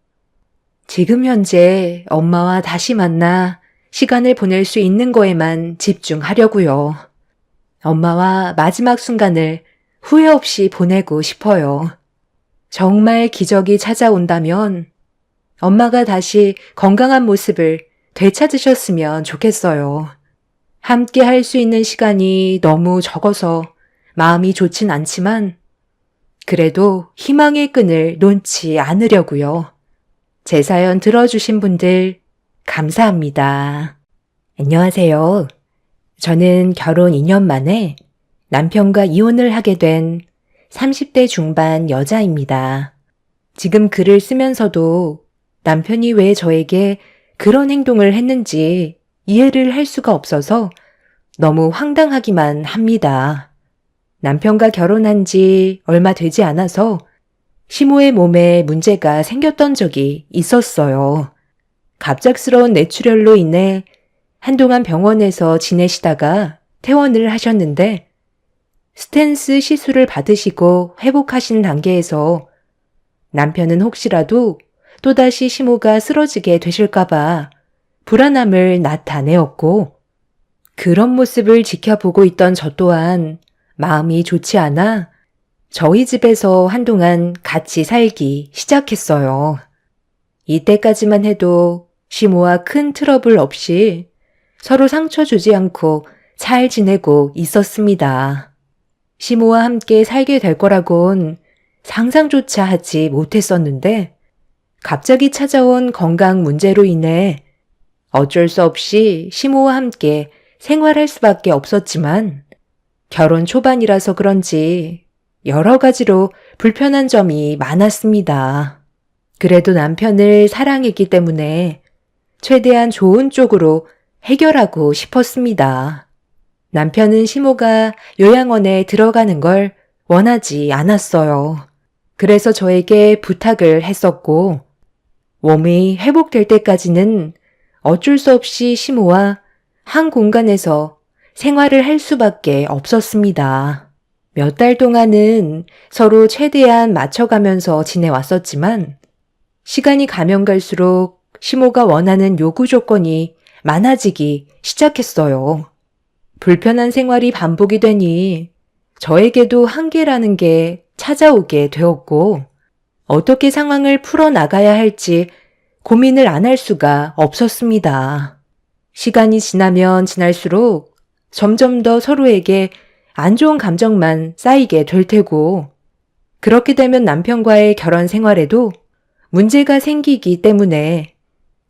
지금 현재 엄마와 다시 만나 시간을 보낼 수 있는 거에만 집중하려고요. 엄마와 마지막 순간을 후회 없이 보내고 싶어요. 정말 기적이 찾아온다면 엄마가 다시 건강한 모습을 되찾으셨으면 좋겠어요. 함께 할 수 있는 시간이 너무 적어서 마음이 좋진 않지만 그래도 희망의 끈을 놓지 않으려고요. 제 사연 들어주신 분들 감사합니다. 안녕하세요. 저는 결혼 2년 만에 남편과 이혼을 하게 된 30대 중반 여자입니다. 지금 글을 쓰면서도 남편이 왜 저에게 그런 행동을 했는지 이해를 할 수가 없어서 너무 황당하기만 합니다. 남편과 결혼한 지 얼마 되지 않아서 시모의 몸에 문제가 생겼던 적이 있었어요. 갑작스러운 뇌출혈로 인해 한동안 병원에서 지내시다가 퇴원을 하셨는데 스텐스 시술을 받으시고 회복하신 단계에서 남편은 혹시라도 또다시 시모가 쓰러지게 되실까봐 불안함을 나타내었고 그런 모습을 지켜보고 있던 저 또한 마음이 좋지 않아 저희 집에서 한동안 같이 살기 시작했어요. 이때까지만 해도 시모와 큰 트러블 없이 서로 상처 주지 않고 잘 지내고 있었습니다. 시모와 함께 살게 될 거라곤 상상조차 하지 못했었는데 갑자기 찾아온 건강 문제로 인해 어쩔 수 없이 시모와 함께 생활할 수밖에 없었지만 결혼 초반이라서 그런지 여러 가지로 불편한 점이 많았습니다. 그래도 남편을 사랑했기 때문에 최대한 좋은 쪽으로 해결하고 싶었습니다. 남편은 시모가 요양원에 들어가는 걸 원하지 않았어요. 그래서 저에게 부탁을 했었고 몸이 회복될 때까지는 어쩔 수 없이 시모와 한 공간에서 생활을 할 수밖에 없었습니다. 몇 달 동안은 서로 최대한 맞춰가면서 지내왔었지만 시간이 가면 갈수록 시모가 원하는 요구 조건이 많아지기 시작했어요. 불편한 생활이 반복이 되니 저에게도 한계라는 게 찾아오게 되었고 어떻게 상황을 풀어나가야 할지 고민을 안 할 수가 없었습니다. 시간이 지나면 지날수록 점점 더 서로에게 안 좋은 감정만 쌓이게 될 테고 그렇게 되면 남편과의 결혼 생활에도 문제가 생기기 때문에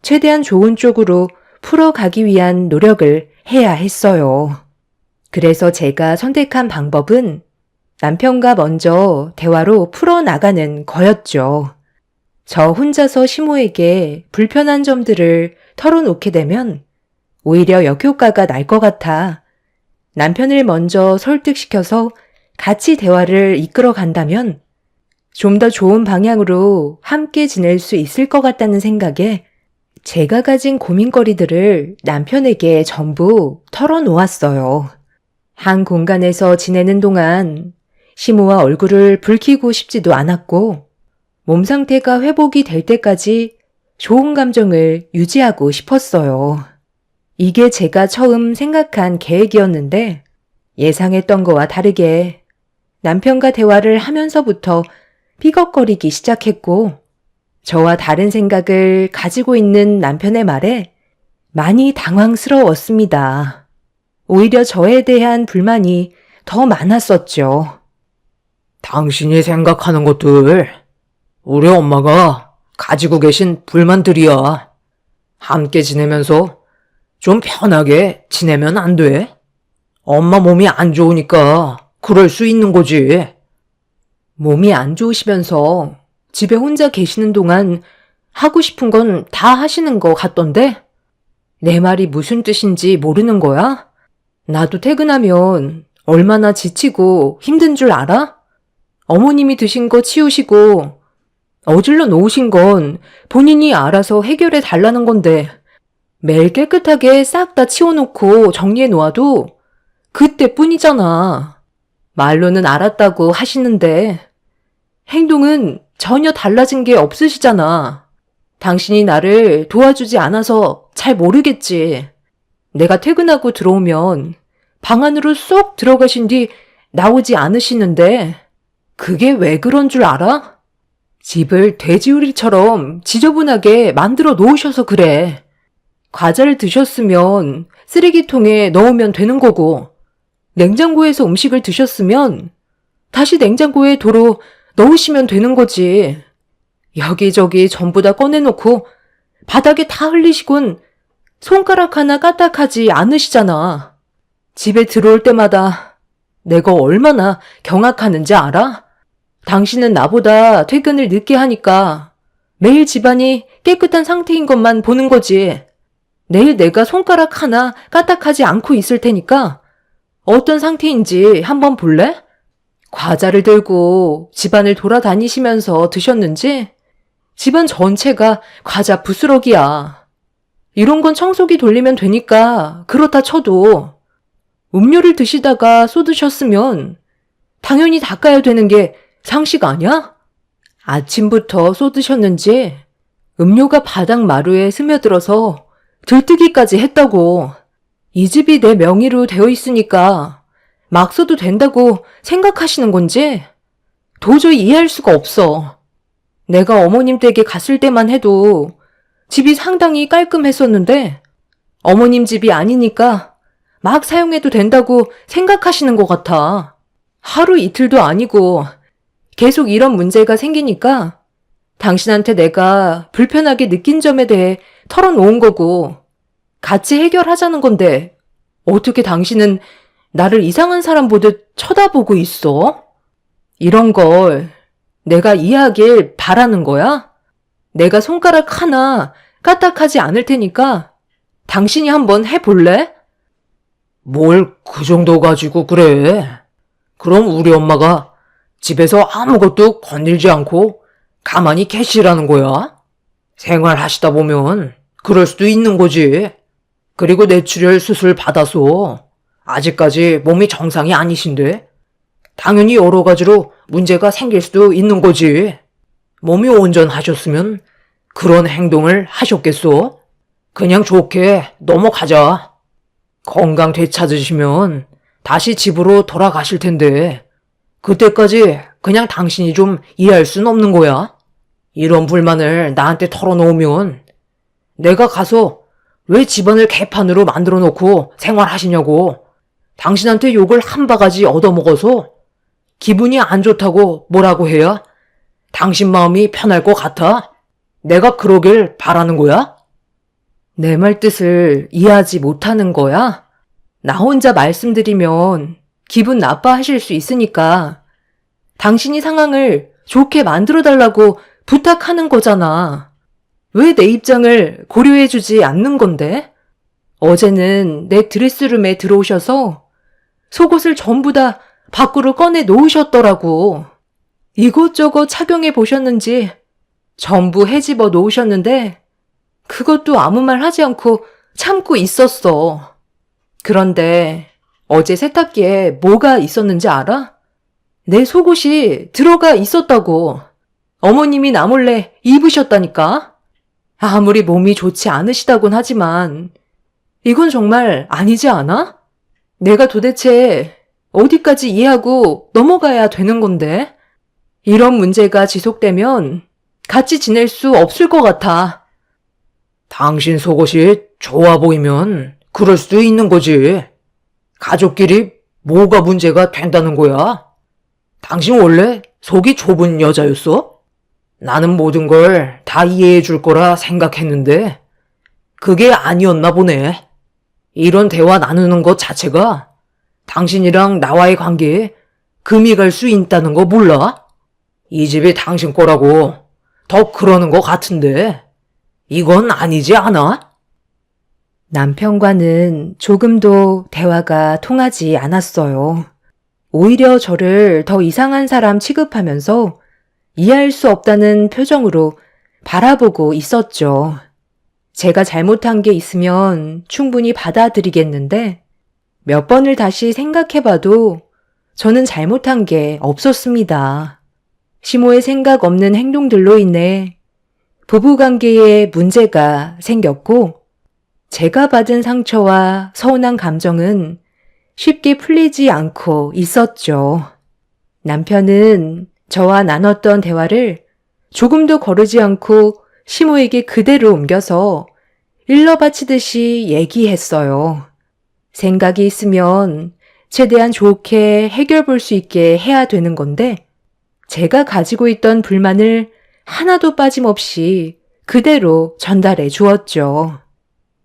최대한 좋은 쪽으로 풀어가기 위한 노력을 해야 했어요. 그래서 제가 선택한 방법은 남편과 먼저 대화로 풀어나가는 거였죠. 저 혼자서 시모에게 불편한 점들을 털어놓게 되면 오히려 역효과가 날 것 같아 남편을 먼저 설득시켜서 같이 대화를 이끌어 간다면 좀 더 좋은 방향으로 함께 지낼 수 있을 것 같다는 생각에 제가 가진 고민거리들을 남편에게 전부 털어놓았어요. 한 공간에서 지내는 동안 시모와 얼굴을 붉히고 싶지도 않았고 몸 상태가 회복이 될 때까지 좋은 감정을 유지하고 싶었어요. 이게 제가 처음 생각한 계획이었는데 예상했던 거와 다르게 남편과 대화를 하면서부터 삐걱거리기 시작했고 저와 다른 생각을 가지고 있는 남편의 말에 많이 당황스러웠습니다. 오히려 저에 대한 불만이 더 많았었죠. 당신이 생각하는 것들, 우리 엄마가 가지고 계신 불만들이야. 함께 지내면서 좀 편하게 지내면 안 돼? 엄마 몸이 안 좋으니까 그럴 수 있는 거지. 몸이 안 좋으시면서 집에 혼자 계시는 동안 하고 싶은 건 다 하시는 것 같던데? 내 말이 무슨 뜻인지 모르는 거야? 나도 퇴근하면 얼마나 지치고 힘든 줄 알아? 어머님이 드신 거 치우시고 어질러 놓으신 건 본인이 알아서 해결해 달라는 건데 매일 깨끗하게 싹 다 치워놓고 정리해 놓아도 그때뿐이잖아. 말로는 알았다고 하시는데 행동은 전혀 달라진 게 없으시잖아. 당신이 나를 도와주지 않아서 잘 모르겠지. 내가 퇴근하고 들어오면 방 안으로 쏙 들어가신 뒤 나오지 않으시는데 그게 왜 그런 줄 알아? 집을 돼지우리처럼 지저분하게 만들어 놓으셔서 그래. 과자를 드셨으면 쓰레기통에 넣으면 되는 거고 냉장고에서 음식을 드셨으면 다시 냉장고에 도로 넣으시면 되는 거지. 여기저기 전부 다 꺼내놓고 바닥에 다 흘리시곤 손가락 하나 까딱하지 않으시잖아. 집에 들어올 때마다 내가 얼마나 경악하는지 알아? 당신은 나보다 퇴근을 늦게 하니까 매일 집안이 깨끗한 상태인 것만 보는 거지. 내일 내가 손가락 하나 까딱하지 않고 있을 테니까 어떤 상태인지 한번 볼래? 과자를 들고 집안을 돌아다니시면서 드셨는지 집안 전체가 과자 부스러기야. 이런 건 청소기 돌리면 되니까 그렇다 쳐도 음료를 드시다가 쏟으셨으면 당연히 닦아야 되는 게 상식 아니야? 아침부터 쏟으셨는지 음료가 바닥 마루에 스며들어서 들뜨기까지 했다고. 이 집이 내 명의로 되어 있으니까 막 써도 된다고 생각하시는 건지 도저히 이해할 수가 없어. 내가 어머님 댁에 갔을 때만 해도 집이 상당히 깔끔했었는데 어머님 집이 아니니까 막 사용해도 된다고 생각하시는 것 같아. 하루 이틀도 아니고 계속 이런 문제가 생기니까 당신한테 내가 불편하게 느낀 점에 대해 털어놓은 거고 같이 해결하자는 건데 어떻게 당신은 나를 이상한 사람 보듯 쳐다보고 있어? 이런 걸 내가 이해하길 바라는 거야? 내가 손가락 하나 까딱하지 않을 테니까 당신이 한번 해볼래? 뭘 그 정도 가지고 그래? 그럼 우리 엄마가 집에서 아무것도 건들지 않고 가만히 계시라는 거야? 생활하시다 보면 그럴 수도 있는 거지. 그리고 뇌출혈 수술 받아서 아직까지 몸이 정상이 아니신데 당연히 여러 가지로 문제가 생길 수도 있는 거지. 몸이 온전하셨으면 그런 행동을 하셨겠어? 그냥 좋게 넘어가자. 건강 되찾으시면 다시 집으로 돌아가실 텐데 그때까지 그냥 당신이 좀 이해할 순 없는 거야? 이런 불만을 나한테 털어놓으면 내가 가서 왜 집안을 개판으로 만들어 놓고 생활하시냐고 당신한테 욕을 한 바가지 얻어먹어서 기분이 안 좋다고 뭐라고 해야 당신 마음이 편할 것 같아? 내가 그러길 바라는 거야? 내 말 뜻을 이해하지 못하는 거야? 나 혼자 말씀드리면 기분 나빠하실 수 있으니까 당신이 상황을 좋게 만들어달라고 부탁하는 거잖아. 왜 내 입장을 고려해주지 않는 건데? 어제는 내 드레스룸에 들어오셔서 속옷을 전부 다 밖으로 꺼내 놓으셨더라고. 이것저것 착용해 보셨는지 전부 헤집어 놓으셨는데 그것도 아무 말 하지 않고 참고 있었어. 그런데 어제 세탁기에 뭐가 있었는지 알아? 내 속옷이 들어가 있었다고. 어머님이 나 몰래 입으셨다니까. 아무리 몸이 좋지 않으시다곤 하지만 이건 정말 아니지 않아? 내가 도대체 어디까지 이해하고 넘어가야 되는 건데? 이런 문제가 지속되면 같이 지낼 수 없을 것 같아. 당신 속옷이 좋아 보이면 그럴 수도 있는 거지. 가족끼리 뭐가 문제가 된다는 거야? 당신 원래 속이 좁은 여자였어? 나는 모든 걸 다 이해해 줄 거라 생각했는데 그게 아니었나 보네. 이런 대화 나누는 것 자체가 당신이랑 나와의 관계에 금이 갈 수 있다는 거 몰라? 이 집이 당신 거라고 더 그러는 것 같은데 이건 아니지 않아? 남편과는 조금도 대화가 통하지 않았어요. 오히려 저를 더 이상한 사람 취급하면서 이해할 수 없다는 표정으로 바라보고 있었죠. 제가 잘못한 게 있으면 충분히 받아들이겠는데 몇 번을 다시 생각해봐도 저는 잘못한 게 없었습니다. 시모의 생각 없는 행동들로 인해 부부관계에 문제가 생겼고 제가 받은 상처와 서운한 감정은 쉽게 풀리지 않고 있었죠. 남편은 저와 나눴던 대화를 조금도 거르지 않고 시모에게 그대로 옮겨서 일러 바치듯이 얘기했어요. 생각이 있으면 최대한 좋게 해결 볼 수 있게 해야 되는 건데 제가 가지고 있던 불만을 하나도 빠짐없이 그대로 전달해 주었죠.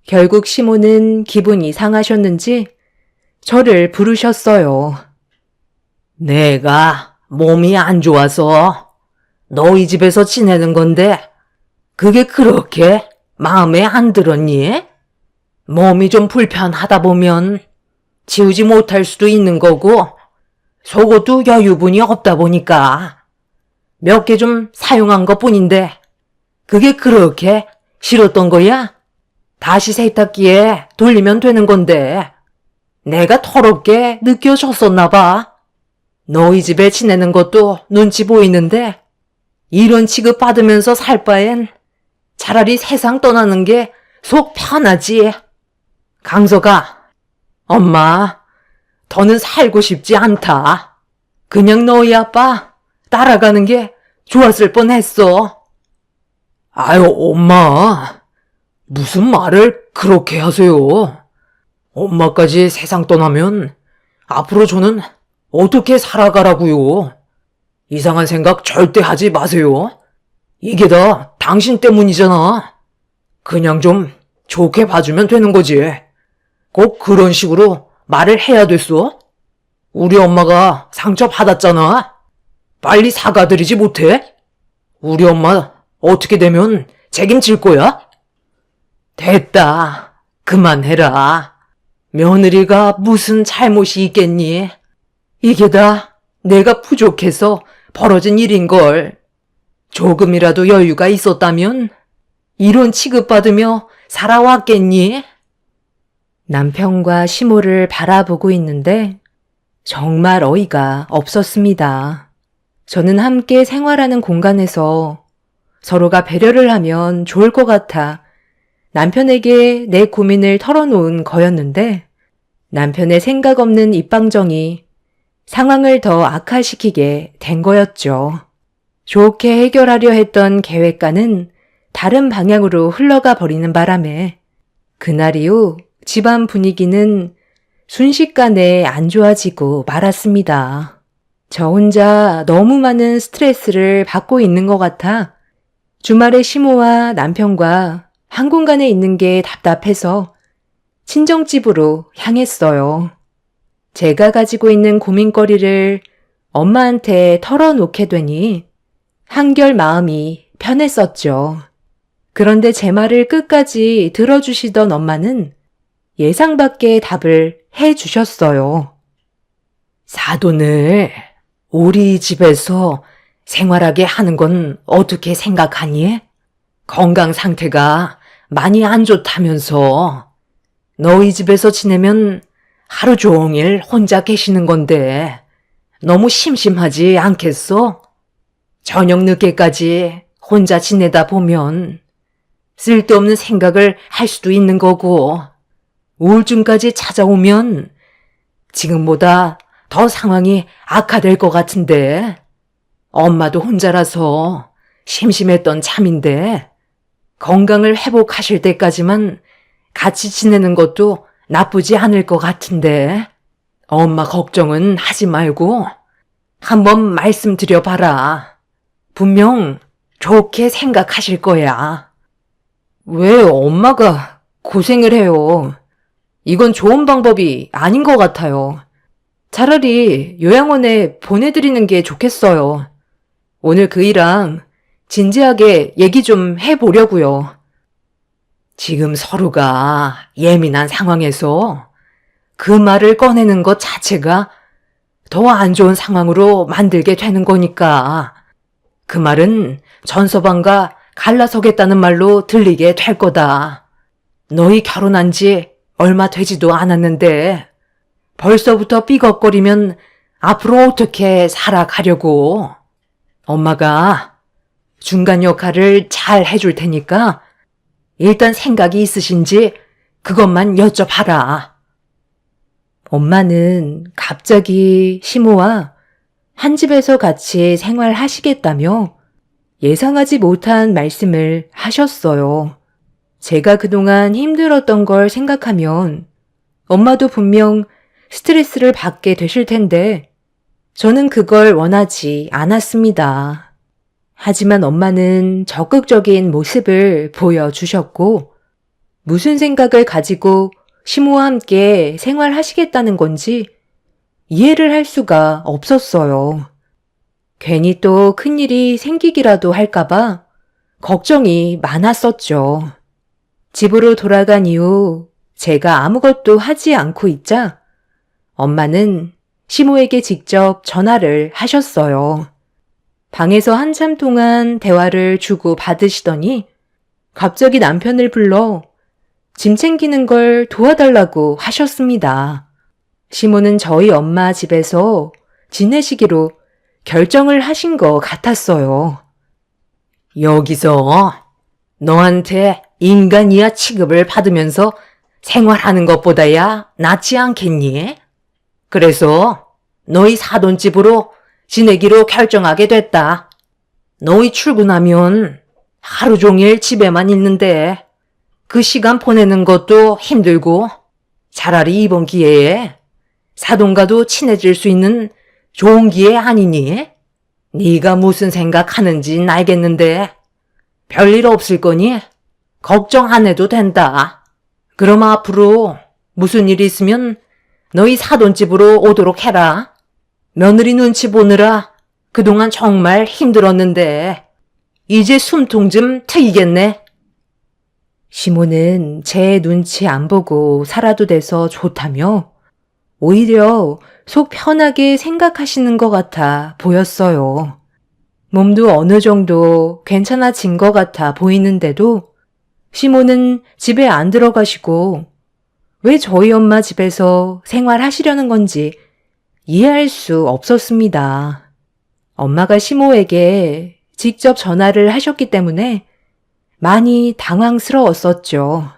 결국 시모는 기분이 상하셨는지 저를 부르셨어요. 내가 몸이 안 좋아서 너희 집에서 지내는 건데 그게 그렇게 마음에 안 들었니? 몸이 좀 불편하다 보면 지우지 못할 수도 있는 거고 속옷도 여유분이 없다 보니까 몇 개 좀 사용한 것 뿐인데 그게 그렇게 싫었던 거야? 다시 세탁기에 돌리면 되는 건데 내가 더럽게 느껴졌었나 봐. 너희 집에 지내는 것도 눈치 보이는데 이런 취급 받으면서 살 바엔 차라리 세상 떠나는 게 속 편하지. 강서가, 엄마, 더는 살고 싶지 않다. 그냥 너희 아빠 따라가는 게 좋았을 뻔했어. 아유, 엄마, 무슨 말을 그렇게 하세요? 엄마까지 세상 떠나면 앞으로 저는 어떻게 살아가라고요? 이상한 생각 절대 하지 마세요. 이게 다 당신 때문이잖아. 그냥 좀 좋게 봐주면 되는 거지. 꼭 그런 식으로 말을 해야 됐어? 우리 엄마가 상처 받았잖아. 빨리 사과드리지 못해? 우리 엄마 어떻게 되면 책임질 거야? 됐다. 그만해라. 며느리가 무슨 잘못이 있겠니? 이게 다 내가 부족해서 벌어진 일인걸. 조금이라도 여유가 있었다면 이런 취급받으며 살아왔겠니? 남편과 시모를 바라보고 있는데 정말 어이가 없었습니다. 저는 함께 생활하는 공간에서 서로가 배려를 하면 좋을 것 같아 남편에게 내 고민을 털어놓은 거였는데 남편의 생각 없는 입방정이 상황을 더 악화시키게 된 거였죠. 좋게 해결하려 했던 계획과는 다른 방향으로 흘러가 버리는 바람에 그날 이후 집안 분위기는 순식간에 안 좋아지고 말았습니다. 저 혼자 너무 많은 스트레스를 받고 있는 것 같아 주말에 시모와 남편과 한 공간에 있는 게 답답해서 친정집으로 향했어요. 제가 가지고 있는 고민거리를 엄마한테 털어놓게 되니 한결 마음이 편했었죠. 그런데 제 말을 끝까지 들어주시던 엄마는 예상 밖의 답을 해주셨어요. 사돈을 우리 집에서 생활하게 하는 건 어떻게 생각하니? 건강 상태가 많이 안 좋다면서 너희 집에서 지내면 하루 종일 혼자 계시는 건데 너무 심심하지 않겠어? 저녁 늦게까지 혼자 지내다 보면 쓸데없는 생각을 할 수도 있는 거고 우울증까지 찾아오면 지금보다 더 상황이 악화될 것 같은데 엄마도 혼자라서 심심했던 참인데 건강을 회복하실 때까지만 같이 지내는 것도 나쁘지 않을 것 같은데 엄마 걱정은 하지 말고 한번 말씀드려봐라. 분명 좋게 생각하실 거야. 왜 엄마가 고생을 해요? 이건 좋은 방법이 아닌 것 같아요. 차라리 요양원에 보내드리는 게 좋겠어요. 오늘 그이랑 진지하게 얘기 좀 해보려고요. 지금 서로가 예민한 상황에서 그 말을 꺼내는 것 자체가 더 안 좋은 상황으로 만들게 되는 거니까 그 말은 전서방과 갈라서겠다는 말로 들리게 될 거다. 너희 결혼한 지 얼마 되지도 않았는데 벌써부터 삐걱거리면 앞으로 어떻게 살아가려고. 엄마가 중간 역할을 잘 해줄 테니까 일단 생각이 있으신지 그것만 여쭤봐라. 엄마는 갑자기 시모와 한 집에서 같이 생활하시겠다며 예상하지 못한 말씀을 하셨어요. 제가 그동안 힘들었던 걸 생각하면 엄마도 분명 스트레스를 받게 되실 텐데 저는 그걸 원하지 않았습니다. 하지만 엄마는 적극적인 모습을 보여주셨고 무슨 생각을 가지고 시모와 함께 생활하시겠다는 건지 이해를 할 수가 없었어요. 괜히 또 큰일이 생기기라도 할까봐 걱정이 많았었죠. 집으로 돌아간 이후 제가 아무것도 하지 않고 있자 엄마는 시모에게 직접 전화를 하셨어요. 방에서 한참 동안 대화를 주고 받으시더니 갑자기 남편을 불러 짐 챙기는 걸 도와달라고 하셨습니다. 시모는 저희 엄마 집에서 지내시기로 결정을 하신 것 같았어요. 여기서 너한테 인간이야 취급을 받으면서 생활하는 것보다야 낫지 않겠니? 그래서 너희 사돈집으로 지내기로 결정하게 됐다. 너희 출근하면 하루 종일 집에만 있는데 그 시간 보내는 것도 힘들고 차라리 이번 기회에 사돈과도 친해질 수 있는 좋은 기회 아니니? 네가 무슨 생각하는진 알겠는데 별일 없을 거니 걱정 안 해도 된다. 그럼 앞으로 무슨 일 있으면 너희 사돈집으로 오도록 해라. 며느리 눈치 보느라 그동안 정말 힘들었는데 이제 숨통 좀 트이겠네. 시모는 제 눈치 안 보고 살아도 돼서 좋다며 오히려 속 편하게 생각하시는 것 같아 보였어요. 몸도 어느 정도 괜찮아진 것 같아 보이는데도 시모는 집에 안 들어가시고 왜 저희 엄마 집에서 생활하시려는 건지 이해할 수 없었습니다. 엄마가 시모에게 직접 전화를 하셨기 때문에 많이 당황스러웠었죠.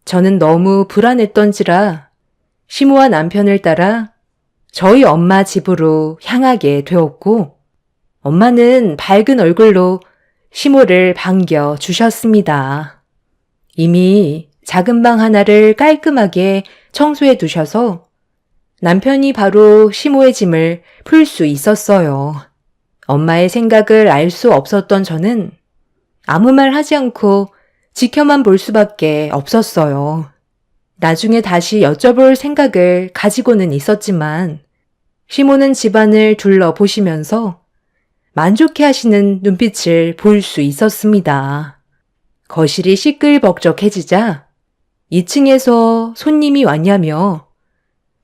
저는 너무 불안했던지라 시모와 남편을 따라 저희 엄마 집으로 향하게 되었고 엄마는 밝은 얼굴로 시모를 반겨 주셨습니다. 이미 작은 방 하나를 깔끔하게 청소해 두셔서 남편이 바로 시모의 짐을 풀 수 있었어요. 엄마의 생각을 알 수 없었던 저는 아무 말 하지 않고 지켜만 볼 수밖에 없었어요. 나중에 다시 여쭤볼 생각을 가지고는 있었지만 시모는 집안을 둘러보시면서 만족해 하시는 눈빛을 볼 수 있었습니다. 거실이 시끌벅적해지자 2층에서 손님이 왔냐며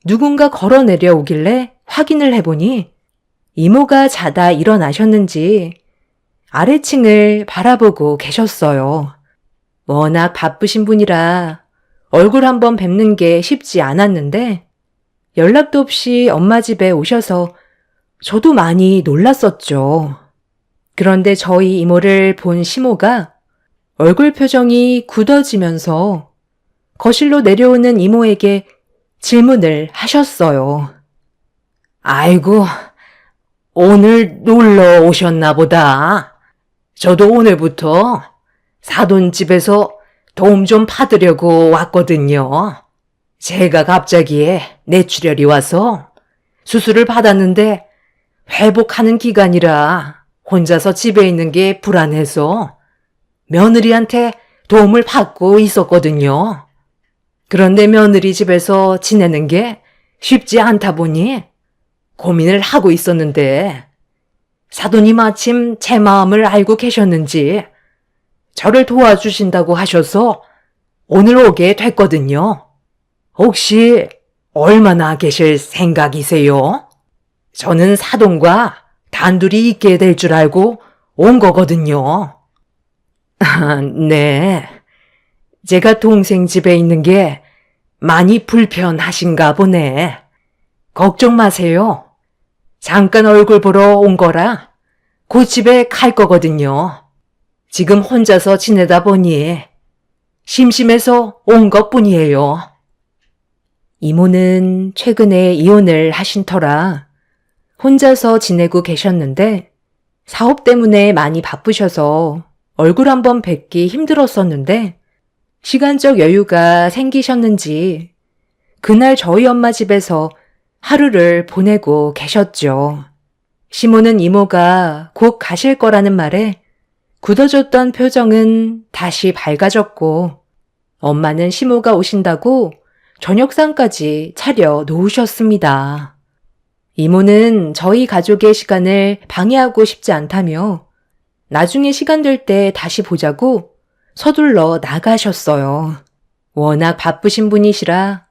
누군가 걸어 내려오길래 확인을 해보니 이모가 자다 일어나셨는지 아래층을 바라보고 계셨어요. 워낙 바쁘신 분이라 얼굴 한번 뵙는 게 쉽지 않았는데 연락도 없이 엄마 집에 오셔서 저도 많이 놀랐었죠. 그런데 저희 이모를 본 시모가 얼굴 표정이 굳어지면서 거실로 내려오는 이모에게 질문을 하셨어요. 아이고, 오늘 놀러 오셨나 보다. 저도 오늘부터 사돈집에서 도움 좀 받으려고 왔거든요. 제가 갑자기 뇌출혈이 와서 수술을 받았는데 회복하는 기간이라 혼자서 집에 있는 게 불안해서 며느리한테 도움을 받고 있었거든요. 그런데 며느리 집에서 지내는 게 쉽지 않다 보니 고민을 하고 있었는데 사돈이 마침 제 마음을 알고 계셨는지 저를 도와주신다고 하셔서 오늘 오게 됐거든요. 혹시 얼마나 계실 생각이세요? 저는 사돈과 단둘이 있게 될 줄 알고 온 거거든요. 네. 제가 동생 집에 있는 게 많이 불편하신가 보네. 걱정 마세요. 잠깐 얼굴 보러 온 거라 그 집에 갈 거거든요. 지금 혼자서 지내다 보니 심심해서 온 것뿐이에요. 이모는 최근에 이혼을 하신 터라 혼자서 지내고 계셨는데 사업 때문에 많이 바쁘셔서 얼굴 한번 뵙기 힘들었었는데 시간적 여유가 생기셨는지 그날 저희 엄마 집에서 하루를 보내고 계셨죠. 시모는 이모가 곧 가실 거라는 말에 굳어졌던 표정은 다시 밝아졌고 엄마는 시모가 오신다고 저녁상까지 차려 놓으셨습니다. 이모는 저희 가족의 시간을 방해하고 싶지 않다며 나중에 시간 될 때 다시 보자고 서둘러 나가셨어요. 워낙 바쁘신 분이시라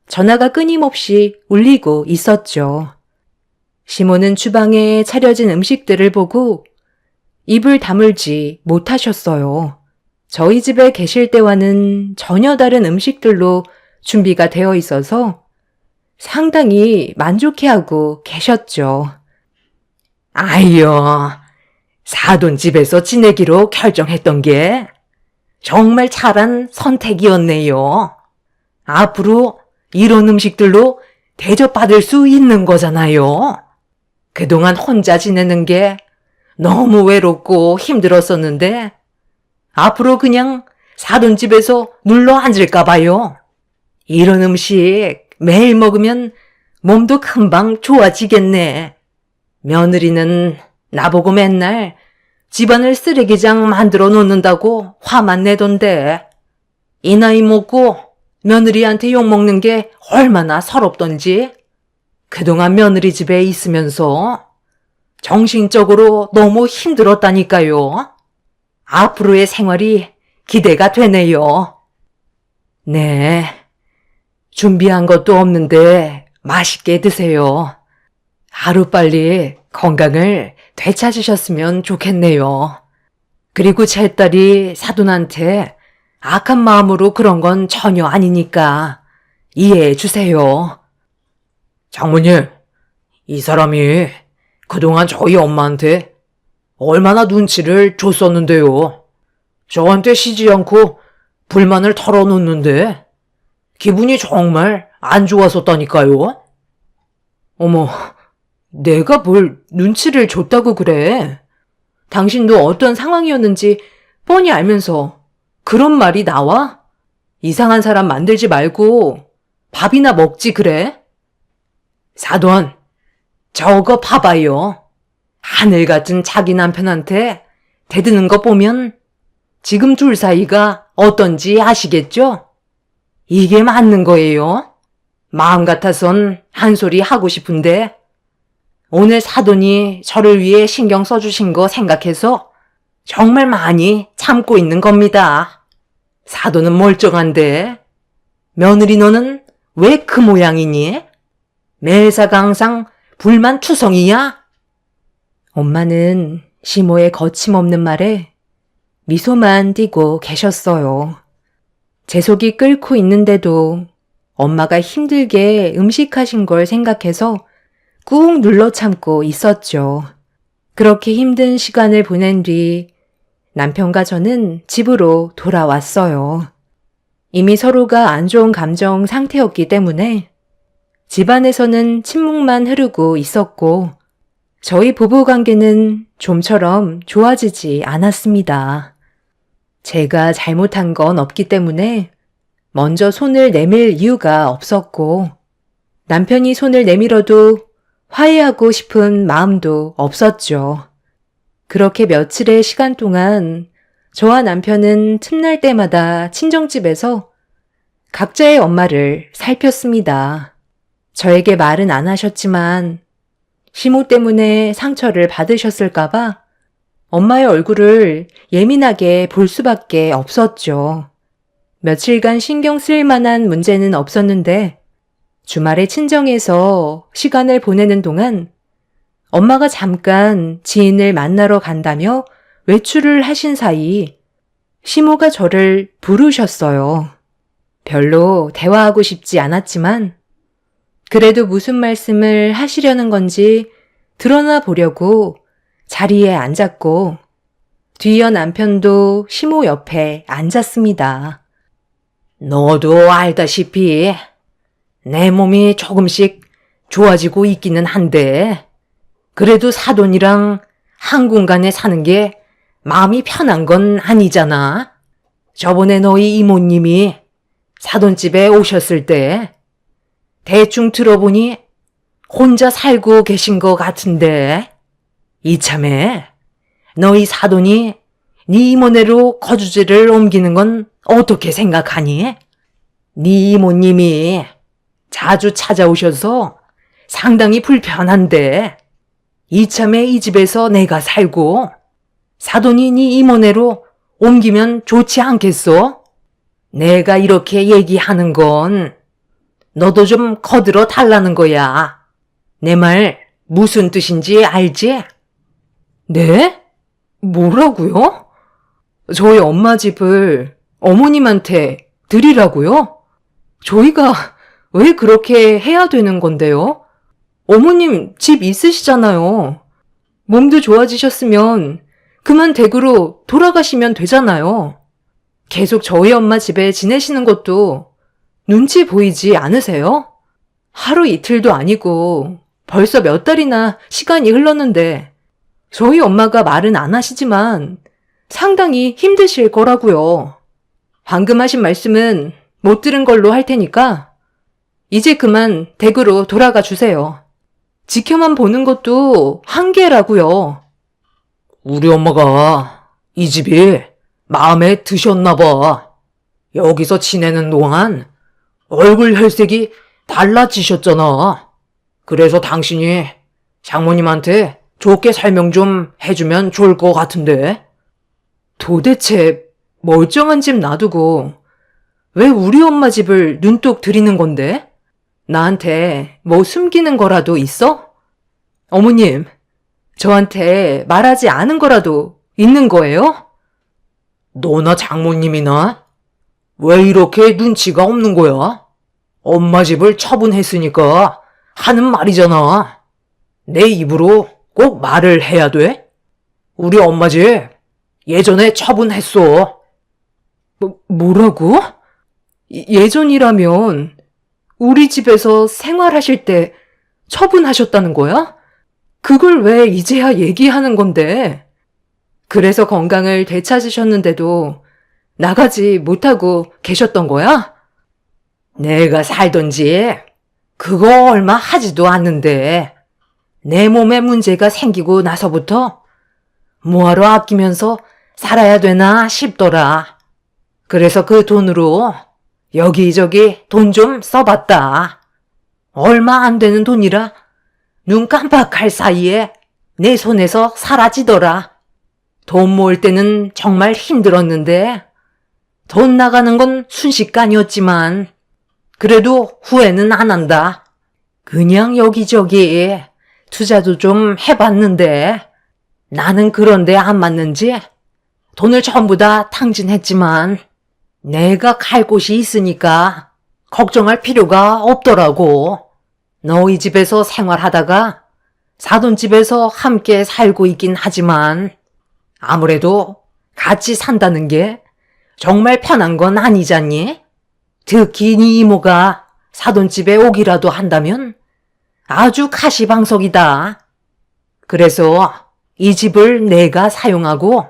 전화가 끊임없이 울리고 있었죠. 시모는 주방에 차려진 음식들을 보고 입을 다물지 못하셨어요. 저희 집에 계실 때와는 전혀 다른 음식들로 준비가 되어 있어서 상당히 만족해하고 계셨죠. 아이요, 사돈집에서 지내기로 결정했던 게 정말 잘한 선택이었네요. 앞으로 이런 음식들로 대접받을 수 있는 거잖아요. 그동안 혼자 지내는 게 너무 외롭고 힘들었었는데 앞으로 그냥 사돈집에서 눌러 앉을까 봐요. 이런 음식 매일 먹으면 몸도 금방 좋아지겠네. 며느리는 나보고 맨날 집안을 쓰레기장 만들어 놓는다고 화만 내던데 이 나이 먹고 며느리한테 욕먹는 게 얼마나 서럽던지 그동안 며느리 집에 있으면서 정신적으로 너무 힘들었다니까요. 앞으로의 생활이 기대가 되네요. 네, 준비한 것도 없는데 맛있게 드세요. 하루빨리 건강을 되찾으셨으면 좋겠네요. 그리고 제 딸이 사돈한테 악한 마음으로 그런 건 전혀 아니니까 이해해 주세요. 장모님, 이 사람이 그동안 저희 엄마한테 얼마나 눈치를 줬었는데요. 저한테 쉬지 않고 불만을 털어놓는데 기분이 정말 안 좋았었다니까요. 어머, 내가 뭘 눈치를 줬다고 그래. 당신도 어떤 상황이었는지 뻔히 알면서 그런 말이 나와? 이상한 사람 만들지 말고 밥이나 먹지 그래? 사돈, 저거 봐봐요. 하늘 같은 자기 남편한테 대드는 거 보면 지금 둘 사이가 어떤지 아시겠죠? 이게 맞는 거예요. 마음 같아선 한 소리 하고 싶은데 오늘 사돈이 저를 위해 신경 써주신 거 생각해서 정말 많이 참고 있는 겁니다. 사돈은 멀쩡한데 며느리 너는 왜 그 모양이니? 매사가 항상 불만투성이야? 엄마는 시모의 거침없는 말에 미소만 띠고 계셨어요. 제 속이 끓고 있는데도 엄마가 힘들게 음식하신 걸 생각해서 꾹 눌러 참고 있었죠. 그렇게 힘든 시간을 보낸 뒤 남편과 저는 집으로 돌아왔어요. 이미 서로가 안 좋은 감정 상태였기 때문에 집안에서는 침묵만 흐르고 있었고 저희 부부 관계는 좀처럼 좋아지지 않았습니다. 제가 잘못한 건 없기 때문에 먼저 손을 내밀 이유가 없었고 남편이 손을 내밀어도 화해하고 싶은 마음도 없었죠. 그렇게 며칠의 시간 동안 저와 남편은 틈날 때마다 친정집에서 각자의 엄마를 살폈습니다. 저에게 말은 안 하셨지만 시모 때문에 상처를 받으셨을까봐 엄마의 얼굴을 예민하게 볼 수밖에 없었죠. 며칠간 신경 쓸 만한 문제는 없었는데 주말에 친정에서 시간을 보내는 동안 엄마가 잠깐 지인을 만나러 간다며 외출을 하신 사이 시모가 저를 부르셨어요. 별로 대화하고 싶지 않았지만 그래도 무슨 말씀을 하시려는 건지 드러나 보려고 자리에 앉았고 뒤이어 남편도 시모 옆에 앉았습니다. 너도 알다시피 내 몸이 조금씩 좋아지고 있기는 한데 그래도 사돈이랑 한 공간에 사는 게 마음이 편한 건 아니잖아. 저번에 너희 이모님이 사돈집에 오셨을 때 대충 들어보니 혼자 살고 계신 것 같은데 이참에 너희 사돈이 네 이모네로 거주지를 옮기는 건 어떻게 생각하니? 네 이모님이 자주 찾아오셔서 상당히 불편한데 이참에 이 집에서 내가 살고 사돈이 네 이모네로 옮기면 좋지 않겠소? 내가 이렇게 얘기하는 건 너도 좀 거들어 달라는 거야. 내 말 무슨 뜻인지 알지? 네? 뭐라고요? 저희 엄마 집을 어머님한테 드리라고요? 저희가 왜 그렇게 해야 되는 건데요? 어머님 집 있으시잖아요. 몸도 좋아지셨으면 그만 댁으로 돌아가시면 되잖아요. 계속 저희 엄마 집에 지내시는 것도 눈치 보이지 않으세요? 하루 이틀도 아니고 벌써 몇 달이나 시간이 흘렀는데 저희 엄마가 말은 안 하시지만 상당히 힘드실 거라고요. 방금 하신 말씀은 못 들은 걸로 할 테니까 이제 그만 댁으로 돌아가 주세요. 지켜만 보는 것도 한계라고요. 우리 엄마가 이 집이 마음에 드셨나 봐. 여기서 지내는 동안 얼굴 혈색이 달라지셨잖아. 그래서 당신이 장모님한테 좋게 설명 좀 해주면 좋을 것 같은데. 도대체 멀쩡한 집 놔두고 왜 우리 엄마 집을 눈독 들이는 건데? 나한테 뭐 숨기는 거라도 있어? 어머님, 저한테 말하지 않은 거라도 있는 거예요? 너나 장모님이나 왜 이렇게 눈치가 없는 거야? 엄마 집을 처분했으니까 하는 말이잖아. 내 입으로 꼭 말을 해야 돼? 우리 엄마 집 예전에 처분했어. 뭐라고? 예전이라면 우리 집에서 생활하실 때 처분하셨다는 거야? 그걸 왜 이제야 얘기하는 건데? 그래서 건강을 되찾으셨는데도 나가지 못하고 계셨던 거야? 내가 살던지 그거 얼마 하지도 않는데 내 몸에 문제가 생기고 나서부터 뭐하러 아끼면서 살아야 되나 싶더라. 그래서 그 돈으로 여기저기 돈 좀 써봤다. 얼마 안 되는 돈이라 눈 깜빡할 사이에 내 손에서 사라지더라. 돈 모을 때는 정말 힘들었는데 돈 나가는 건 순식간이었지만 그래도 후회는 안 한다. 그냥 여기저기 투자도 좀 해봤는데 나는 그런데 안 맞는지 돈을 전부 다 탕진했지만 내가 갈 곳이 있으니까 걱정할 필요가 없더라고. 너희 집에서 생활하다가 사돈집에서 함께 살고 있긴 하지만 아무래도 같이 산다는 게 정말 편한 건 아니잖니? 특히 네 이모가 사돈집에 오기라도 한다면 아주 가시방석이다. 그래서 이 집을 내가 사용하고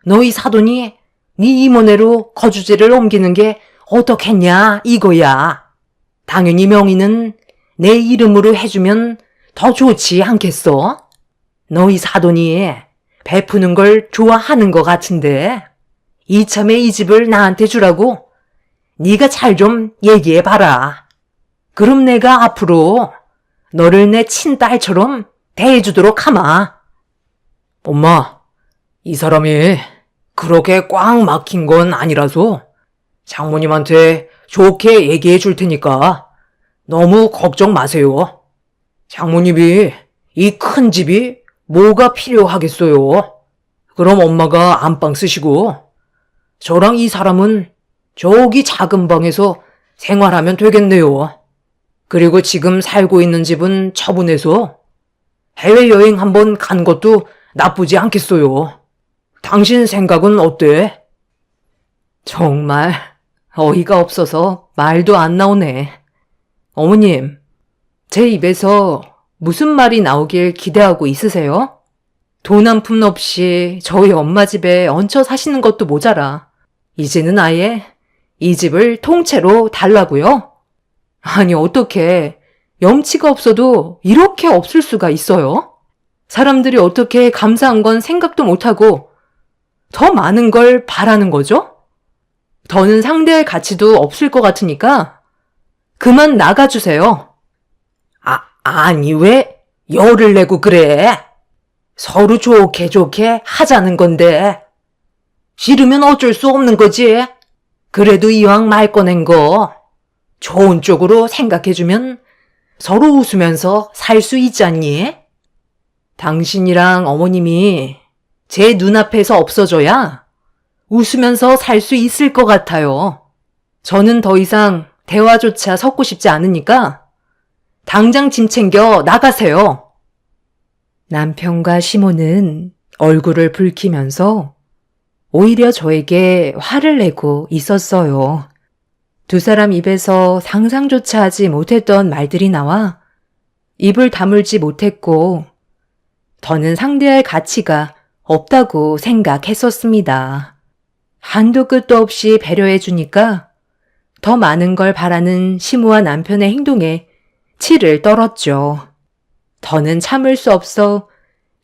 너희 사돈이 네 이모네로 거주지를 옮기는 게 어떻겠냐 이거야. 당연히 명의는 내 이름으로 해주면 더 좋지 않겠어? 너희 사돈이 베푸는 걸 좋아하는 것 같은데 이참에 이 집을 나한테 주라고 네가 잘 좀 얘기해봐라. 그럼 내가 앞으로 너를 내 친딸처럼 대해주도록 하마. 엄마, 이 사람이 그렇게 꽉 막힌 건 아니라서 장모님한테 좋게 얘기해 줄 테니까 너무 걱정 마세요. 장모님이 이 큰 집이 뭐가 필요하겠어요. 그럼 엄마가 안방 쓰시고 저랑 이 사람은 저기 작은 방에서 생활하면 되겠네요. 그리고 지금 살고 있는 집은 처분해서 해외여행 한번 간 것도 나쁘지 않겠어요. 당신 생각은 어때? 정말 어이가 없어서 말도 안 나오네. 어머님, 제 입에서 무슨 말이 나오길 기대하고 있으세요? 돈 한 푼 없이 저희 엄마 집에 얹혀 사시는 것도 모자라 이제는 아예 이 집을 통째로 달라고요? 아니 어떻게 염치가 없어도 이렇게 없을 수가 있어요? 사람들이 어떻게 감사한 건 생각도 못하고 더 많은 걸 바라는 거죠? 더는 상대할 가치도 없을 것 같으니까 그만 나가주세요. 아니 왜 열을 내고 그래? 서로 좋게 좋게 하자는 건데 싫으면 어쩔 수 없는 거지. 그래도 이왕 말 꺼낸 거 좋은 쪽으로 생각해주면 서로 웃으면서 살 수 있잖니? 당신이랑 어머님이 제 눈앞에서 없어져야 웃으면서 살 수 있을 것 같아요. 저는 더 이상 대화조차 섞고 싶지 않으니까 당장 짐 챙겨 나가세요. 남편과 시모는 얼굴을 붉히면서 오히려 저에게 화를 내고 있었어요. 두 사람 입에서 상상조차 하지 못했던 말들이 나와 입을 다물지 못했고 더는 상대할 가치가 없다고 생각했었습니다. 한도 끝도 없이 배려해 주니까 더 많은 걸 바라는 시모와 남편의 행동에 치를 떨었죠. 더는 참을 수 없어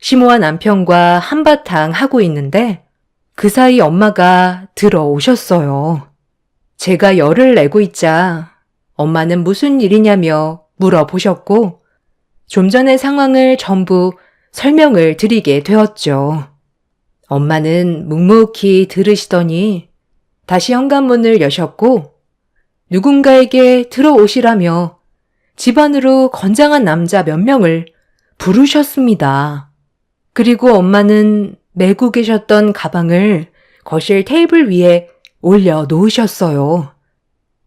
시모와 남편과 한바탕 하고 있는데 그 사이 엄마가 들어오셨어요. 제가 열을 내고 있자 엄마는 무슨 일이냐며 물어보셨고 좀 전의 상황을 전부 설명을 드리게 되었죠. 엄마는 묵묵히 들으시더니 다시 현관문을 여셨고 누군가에게 들어오시라며 집 안으로 건장한 남자 몇 명을 부르셨습니다. 그리고 엄마는 메고 계셨던 가방을 거실 테이블 위에 올려놓으셨어요.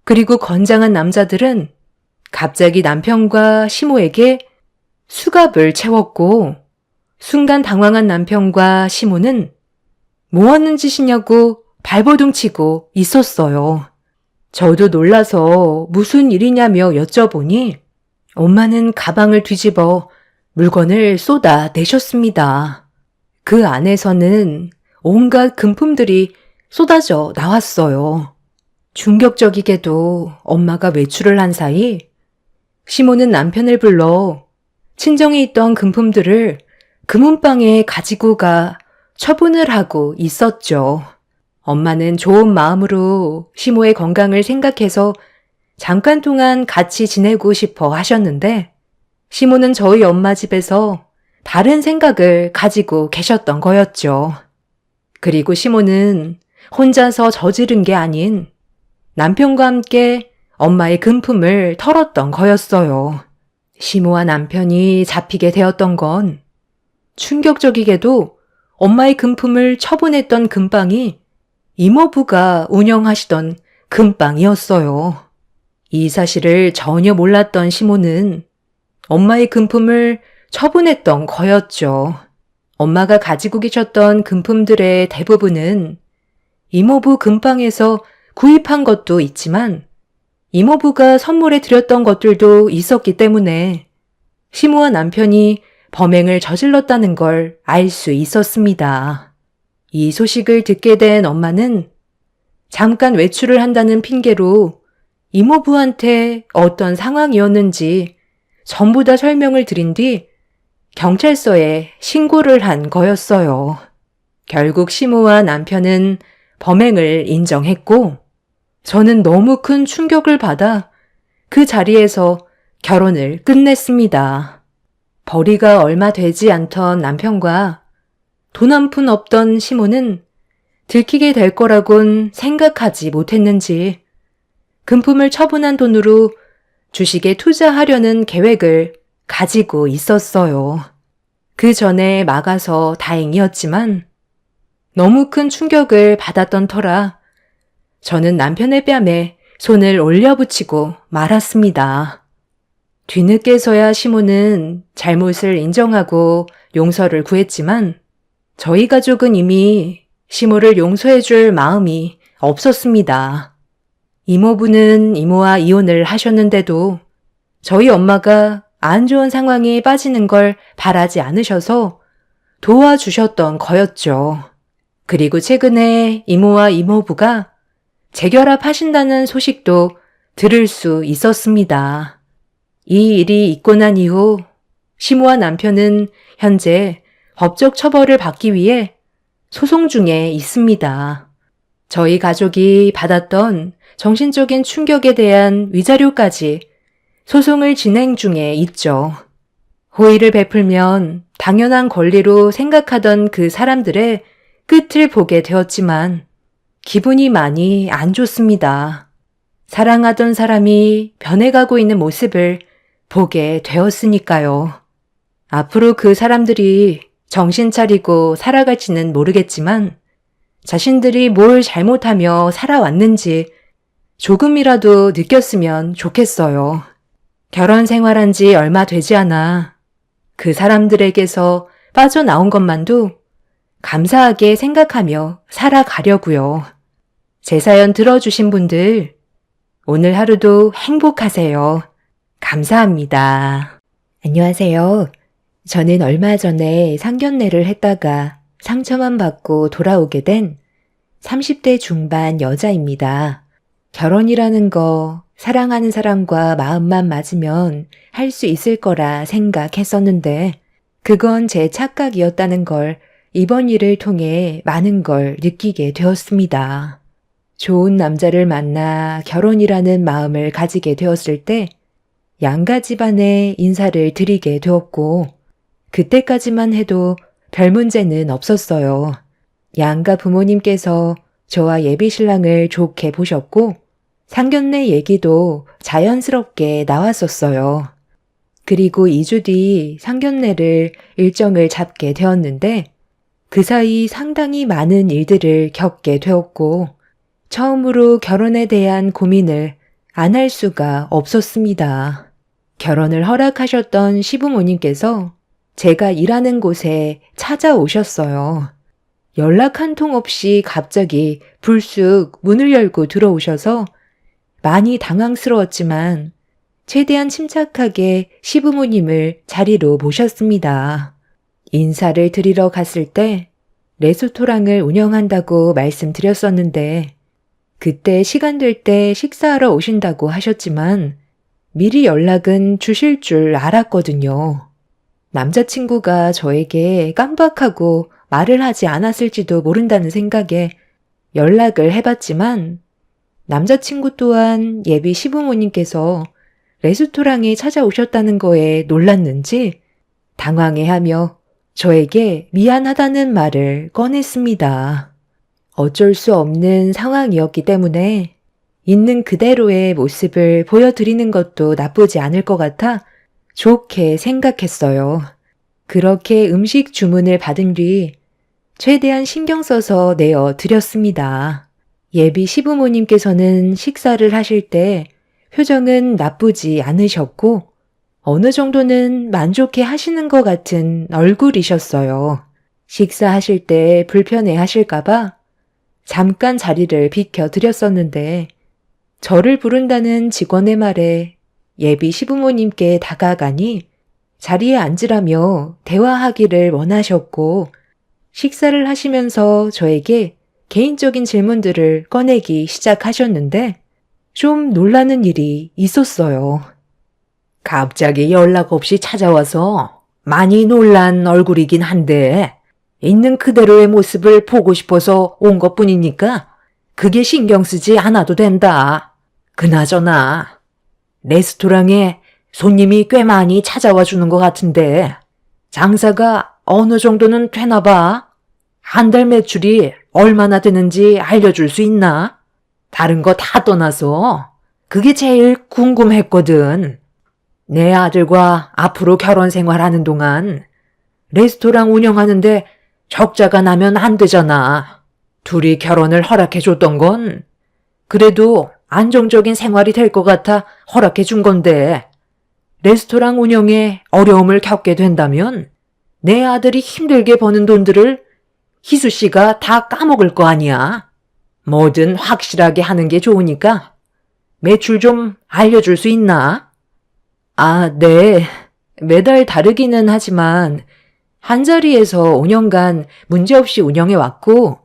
그리고 건장한 남자들은 갑자기 남편과 시모에게 수갑을 채웠고 순간 당황한 남편과 시모는 뭐 하는 짓이냐고 발버둥치고 있었어요. 저도 놀라서 무슨 일이냐며 여쭤보니 엄마는 가방을 뒤집어 물건을 쏟아내셨습니다. 그 안에서는 온갖 금품들이 쏟아져 나왔어요. 충격적이게도 엄마가 외출을 한 사이 시모는 남편을 불러 친정에 있던 금품들을 금은방에 가지고 가 처분을 하고 있었죠. 엄마는 좋은 마음으로 시모의 건강을 생각해서 잠깐 동안 같이 지내고 싶어 하셨는데 시모는 저희 엄마 집에서 다른 생각을 가지고 계셨던 거였죠. 그리고 시모는 혼자서 저지른 게 아닌 남편과 함께 엄마의 금품을 털었던 거였어요. 시모와 남편이 잡히게 되었던 건 충격적이게도 엄마의 금품을 처분했던 금방이 이모부가 운영하시던 금방이었어요. 이 사실을 전혀 몰랐던 시모는 엄마의 금품을 처분했던 거였죠. 엄마가 가지고 계셨던 금품들의 대부분은 이모부 금방에서 구입한 것도 있지만 이모부가 선물해 드렸던 것들도 있었기 때문에 시모와 남편이 범행을 저질렀다는 걸 알 수 있었습니다. 이 소식을 듣게 된 엄마는 잠깐 외출을 한다는 핑계로 이모부한테 어떤 상황이었는지 전부 다 설명을 드린 뒤 경찰서에 신고를 한 거였어요. 결국 시모와 남편은 범행을 인정했고 저는 너무 큰 충격을 받아 그 자리에서 결혼을 끝냈습니다. 벌이가 얼마 되지 않던 남편과 돈 한 푼 없던 시모는 들키게 될 거라곤 생각하지 못했는지 금품을 처분한 돈으로 주식에 투자하려는 계획을 가지고 있었어요. 그 전에 막아서 다행이었지만 너무 큰 충격을 받았던 터라 저는 남편의 뺨에 손을 올려붙이고 말았습니다. 뒤늦게서야 시모는 잘못을 인정하고 용서를 구했지만 저희 가족은 이미 시모를 용서해줄 마음이 없었습니다. 이모부는 이모와 이혼을 하셨는데도 저희 엄마가 안 좋은 상황에 빠지는 걸 바라지 않으셔서 도와주셨던 거였죠. 그리고 최근에 이모와 이모부가 재결합하신다는 소식도 들을 수 있었습니다. 이 일이 있고 난 이후 시모와 남편은 현재 법적 처벌을 받기 위해 소송 중에 있습니다. 저희 가족이 받았던 정신적인 충격에 대한 위자료까지 소송을 진행 중에 있죠. 호의를 베풀면 당연한 권리로 생각하던 그 사람들의 끝을 보게 되었지만 기분이 많이 안 좋습니다. 사랑하던 사람이 변해가고 있는 모습을 보게 되었으니까요. 앞으로 그 사람들이 정신 차리고 살아갈지는 모르겠지만 자신들이 뭘 잘못하며 살아왔는지 조금이라도 느꼈으면 좋겠어요. 결혼 생활한 지 얼마 되지 않아 그 사람들에게서 빠져나온 것만도 감사하게 생각하며 살아가려고요. 제 사연 들어주신 분들 오늘 하루도 행복하세요. 감사합니다. 안녕하세요. 저는 얼마 전에 상견례를 했다가 상처만 받고 돌아오게 된 30대 중반 여자입니다. 결혼이라는 거 사랑하는 사람과 마음만 맞으면 할 수 있을 거라 생각했었는데 그건 제 착각이었다는 걸 이번 일을 통해 많은 걸 느끼게 되었습니다. 좋은 남자를 만나 결혼이라는 마음을 가지게 되었을 때 양가 집안에 인사를 드리게 되었고 그때까지만 해도 별 문제는 없었어요. 양가 부모님께서 저와 예비 신랑을 좋게 보셨고 상견례 얘기도 자연스럽게 나왔었어요. 그리고 2주 뒤 상견례를 일정을 잡게 되었는데 그 사이 상당히 많은 일들을 겪게 되었고 처음으로 결혼에 대한 고민을 안 할 수가 없었습니다. 결혼을 허락하셨던 시부모님께서 제가 일하는 곳에 찾아오셨어요. 연락 한 통 없이 갑자기 불쑥 문을 열고 들어오셔서 많이 당황스러웠지만 최대한 침착하게 시부모님을 자리로 모셨습니다. 인사를 드리러 갔을 때 레스토랑을 운영한다고 말씀드렸었는데 그때 시간 될 때 식사하러 오신다고 하셨지만 미리 연락은 주실 줄 알았거든요. 남자친구가 저에게 깜박하고 말을 하지 않았을지도 모른다는 생각에 연락을 해봤지만 남자친구 또한 예비 시부모님께서 레스토랑에 찾아오셨다는 거에 놀랐는지 당황해하며 저에게 미안하다는 말을 꺼냈습니다. 어쩔 수 없는 상황이었기 때문에 있는 그대로의 모습을 보여드리는 것도 나쁘지 않을 것 같아 좋게 생각했어요. 그렇게 음식 주문을 받은 뒤 최대한 신경 써서 내어 드렸습니다. 예비 시부모님께서는 식사를 하실 때 표정은 나쁘지 않으셨고 어느 정도는 만족해 하시는 것 같은 얼굴이셨어요. 식사하실 때 불편해 하실까봐 잠깐 자리를 비켜드렸었는데 저를 부른다는 직원의 말에 예비 시부모님께 다가가니 자리에 앉으라며 대화하기를 원하셨고 식사를 하시면서 저에게 개인적인 질문들을 꺼내기 시작하셨는데 좀 놀라는 일이 있었어요. 갑자기 연락 없이 찾아와서 많이 놀란 얼굴이긴 한데 있는 그대로의 모습을 보고 싶어서 온 것뿐이니까 그게 신경 쓰지 않아도 된다. 그나저나 레스토랑에 손님이 꽤 많이 찾아와 주는 것 같은데 장사가 어느 정도는 되나 봐. 한 달 매출이 얼마나 되는지 알려줄 수 있나? 다른 거 다 떠나서 그게 제일 궁금했거든. 내 아들과 앞으로 결혼 생활하는 동안 레스토랑 운영하는데 적자가 나면 안 되잖아. 둘이 결혼을 허락해줬던 건 그래도 안정적인 생활이 될 것 같아 허락해준 건데 레스토랑 운영에 어려움을 겪게 된다면 내 아들이 힘들게 버는 돈들을 희수 씨가 다 까먹을 거 아니야. 뭐든 확실하게 하는 게 좋으니까 매출 좀 알려줄 수 있나? 아, 네. 매달 다르기는 하지만 한 자리에서 5년간 문제없이 운영해왔고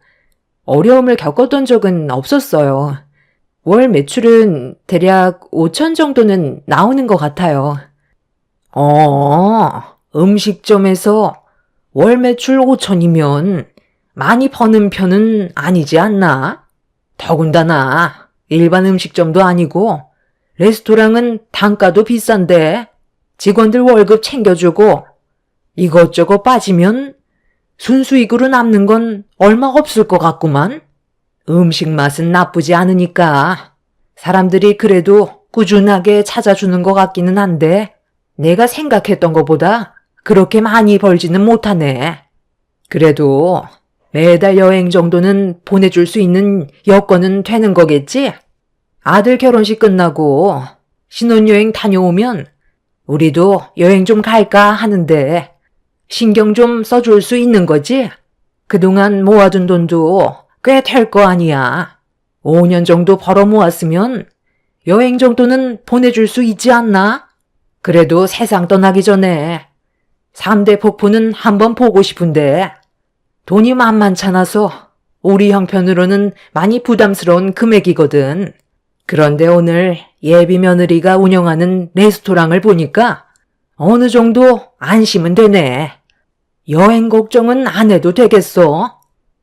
어려움을 겪었던 적은 없었어요. 월 매출은 대략 5천 정도는 나오는 것 같아요. 음식점에서 월 매출 5천이면 많이 버는 편은 아니지 않나? 더군다나 일반 음식점도 아니고 레스토랑은 단가도 비싼데 직원들 월급 챙겨주고 이것저것 빠지면 순수익으로 남는 건 얼마 없을 것 같구만. 음식 맛은 나쁘지 않으니까 사람들이 그래도 꾸준하게 찾아주는 것 같기는 한데 내가 생각했던 것보다 그렇게 많이 벌지는 못하네. 그래도 매달 여행 정도는 보내줄 수 있는 여건은 되는 거겠지? 아들 결혼식 끝나고 신혼여행 다녀오면 우리도 여행 좀 갈까 하는데 신경 좀 써줄 수 있는 거지? 그동안 모아둔 돈도 꽤 될 거 아니야. 5년 정도 벌어 모았으면 여행 정도는 보내줄 수 있지 않나? 그래도 세상 떠나기 전에 3대 폭포는 한번 보고 싶은데 돈이 만만찮아서 우리 형편으로는 많이 부담스러운 금액이거든. 그런데 오늘 예비 며느리가 운영하는 레스토랑을 보니까 어느 정도 안심은 되네. 여행 걱정은 안 해도 되겠어.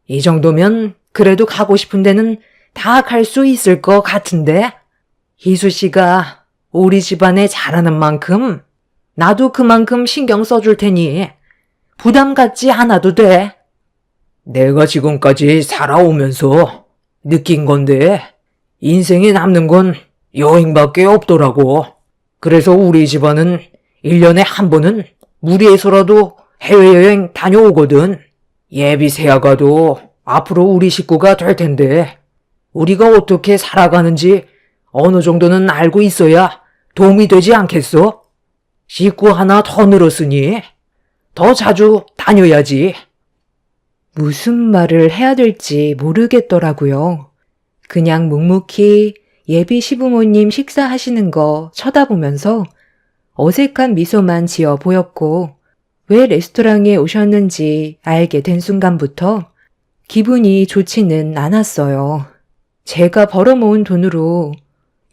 이 정도면 그래도 가고 싶은 데는 다 갈 수 있을 것 같은데. 희수 씨가 우리 집안에 잘하는 만큼 나도 그만큼 신경 써줄 테니 부담 갖지 않아도 돼. 내가 지금까지 살아오면서 느낀 건데 인생에 남는 건 여행밖에 없더라고. 그래서 우리 집안은 1년에 한 번은 무리해서라도 해외여행 다녀오거든. 예비 새아가도 앞으로 우리 식구가 될 텐데 우리가 어떻게 살아가는지 어느 정도는 알고 있어야 도움이 되지 않겠어? 식구 하나 더 늘었으니 더 자주 다녀야지. 무슨 말을 해야 될지 모르겠더라고요. 그냥 묵묵히 예비 시부모님 식사하시는 거 쳐다보면서 어색한 미소만 지어 보였고, 왜 레스토랑에 오셨는지 알게 된 순간부터 기분이 좋지는 않았어요. 제가 벌어모은 돈으로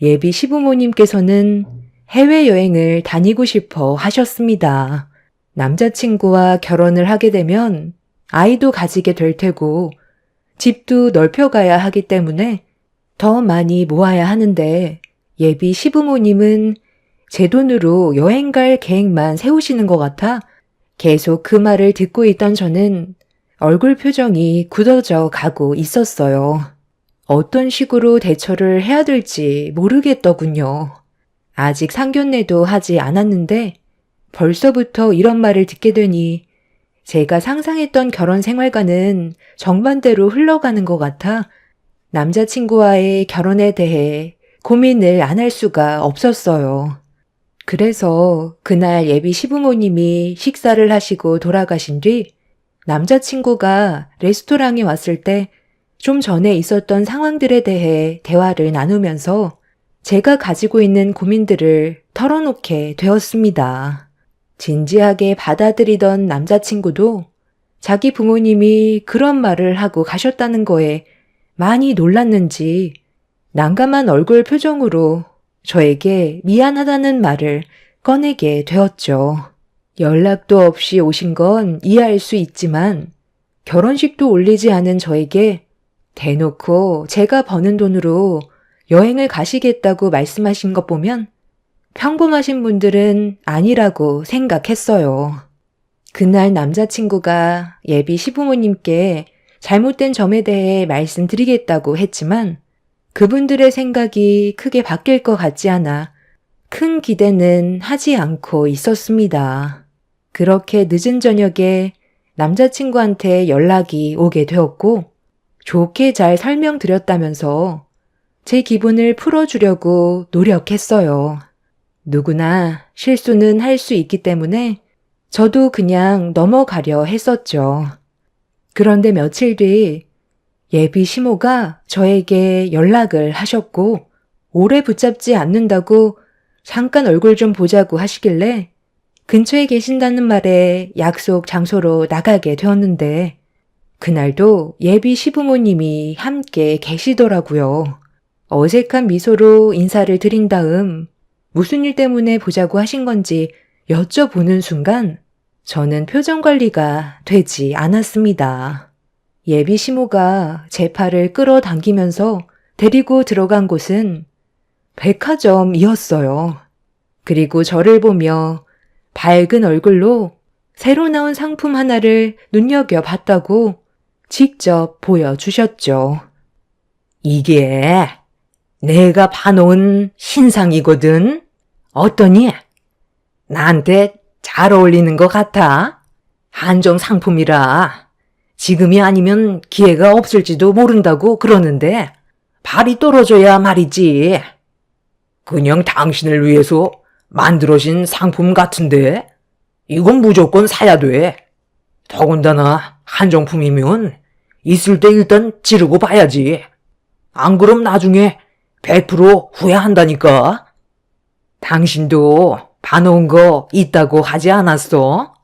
예비 시부모님께서는 해외여행을 다니고 싶어 하셨습니다. 남자친구와 결혼을 하게 되면 아이도 가지게 될 테고 집도 넓혀가야 하기 때문에 더 많이 모아야 하는데 예비 시부모님은 제 돈으로 여행 갈 계획만 세우시는 것 같아 계속 그 말을 듣고 있던 저는 얼굴 표정이 굳어져 가고 있었어요. 어떤 식으로 대처를 해야 될지 모르겠더군요. 아직 상견례도 하지 않았는데 벌써부터 이런 말을 듣게 되니 제가 상상했던 결혼 생활과는 정반대로 흘러가는 것 같아 남자친구와의 결혼에 대해 고민을 안 할 수가 없었어요. 그래서 그날 예비 시부모님이 식사를 하시고 돌아가신 뒤 남자친구가 레스토랑에 왔을 때 좀 전에 있었던 상황들에 대해 대화를 나누면서 제가 가지고 있는 고민들을 털어놓게 되었습니다. 진지하게 받아들이던 남자친구도 자기 부모님이 그런 말을 하고 가셨다는 거에 많이 놀랐는지 난감한 얼굴 표정으로 저에게 미안하다는 말을 꺼내게 되었죠. 연락도 없이 오신 건 이해할 수 있지만 결혼식도 올리지 않은 저에게 대놓고 제가 버는 돈으로 여행을 가시겠다고 말씀하신 것 보면 평범하신 분들은 아니라고 생각했어요. 그날 남자친구가 예비 시부모님께 잘못된 점에 대해 말씀드리겠다고 했지만 그분들의 생각이 크게 바뀔 것 같지 않아 큰 기대는 하지 않고 있었습니다. 그렇게 늦은 저녁에 남자친구한테 연락이 오게 되었고 좋게 잘 설명드렸다면서 제 기분을 풀어주려고 노력했어요. 누구나 실수는 할 수 있기 때문에 저도 그냥 넘어가려 했었죠. 그런데 며칠 뒤 예비 시모가 저에게 연락을 하셨고 오래 붙잡지 않는다고 잠깐 얼굴 좀 보자고 하시길래 근처에 계신다는 말에 약속 장소로 나가게 되었는데 그날도 예비 시부모님이 함께 계시더라고요. 어색한 미소로 인사를 드린 다음 무슨 일 때문에 보자고 하신 건지 여쭤보는 순간 저는 표정 관리가 되지 않았습니다. 예비 시모가 제 팔을 끌어당기면서 데리고 들어간 곳은 백화점이었어요. 그리고 저를 보며 밝은 얼굴로 새로 나온 상품 하나를 눈여겨봤다고 직접 보여주셨죠. 이게 내가 봐놓은 신상이거든. 어떠니? 나한테 잘 어울리는 것 같아. 한정 상품이라 지금이 아니면 기회가 없을지도 모른다고 그러는데 발이 떨어져야 말이지. 그냥 당신을 위해서 만들어진 상품 같은데 이건 무조건 사야 돼. 더군다나 한정품이면 있을 때 일단 지르고 봐야지. 안 그럼 나중에 100% 후회한다니까. 당신도 봐놓은 거 있다고 하지 않았어?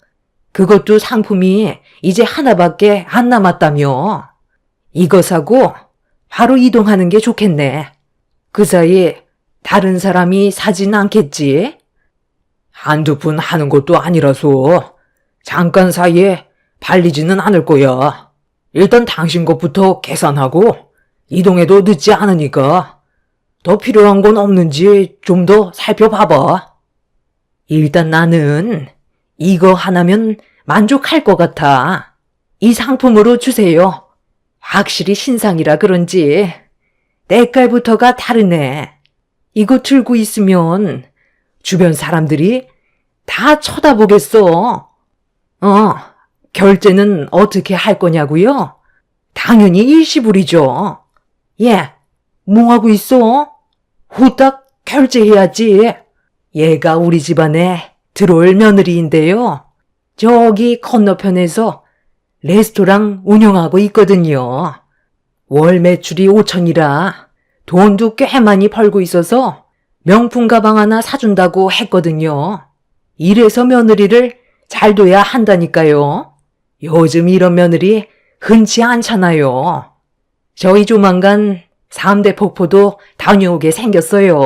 그것도 상품이 이제 하나밖에 안 남았다며. 이거 사고 바로 이동하는 게 좋겠네. 그 사이 다른 사람이 사진 않겠지? 한두 푼 하는 것도 아니라서 잠깐 사이에 발리지는 않을 거야. 일단 당신 것부터 계산하고 이동해도 늦지 않으니까 더 필요한 건 없는지 좀 더 살펴봐봐. 일단 나는 이거 하나면 만족할 것 같아. 이 상품으로 주세요. 확실히 신상이라 그런지 때깔부터가 다르네. 이거 들고 있으면 주변 사람들이 다 쳐다보겠어. 결제는 어떻게 할 거냐고요? 당연히 일시불이죠. 예, 뭐하고 있어? 후딱 결제해야지. 얘가 우리 집안에 들어올 며느리인데요. 저기 건너편에서 레스토랑 운영하고 있거든요. 월 매출이 5천이라 돈도 꽤 많이 벌고 있어서 명품 가방 하나 사준다고 했거든요. 이래서 며느리를 잘 둬야 한다니까요. 요즘 이런 며느리 흔치 않잖아요. 저희 조만간 3대 폭포도 다녀오게 생겼어요.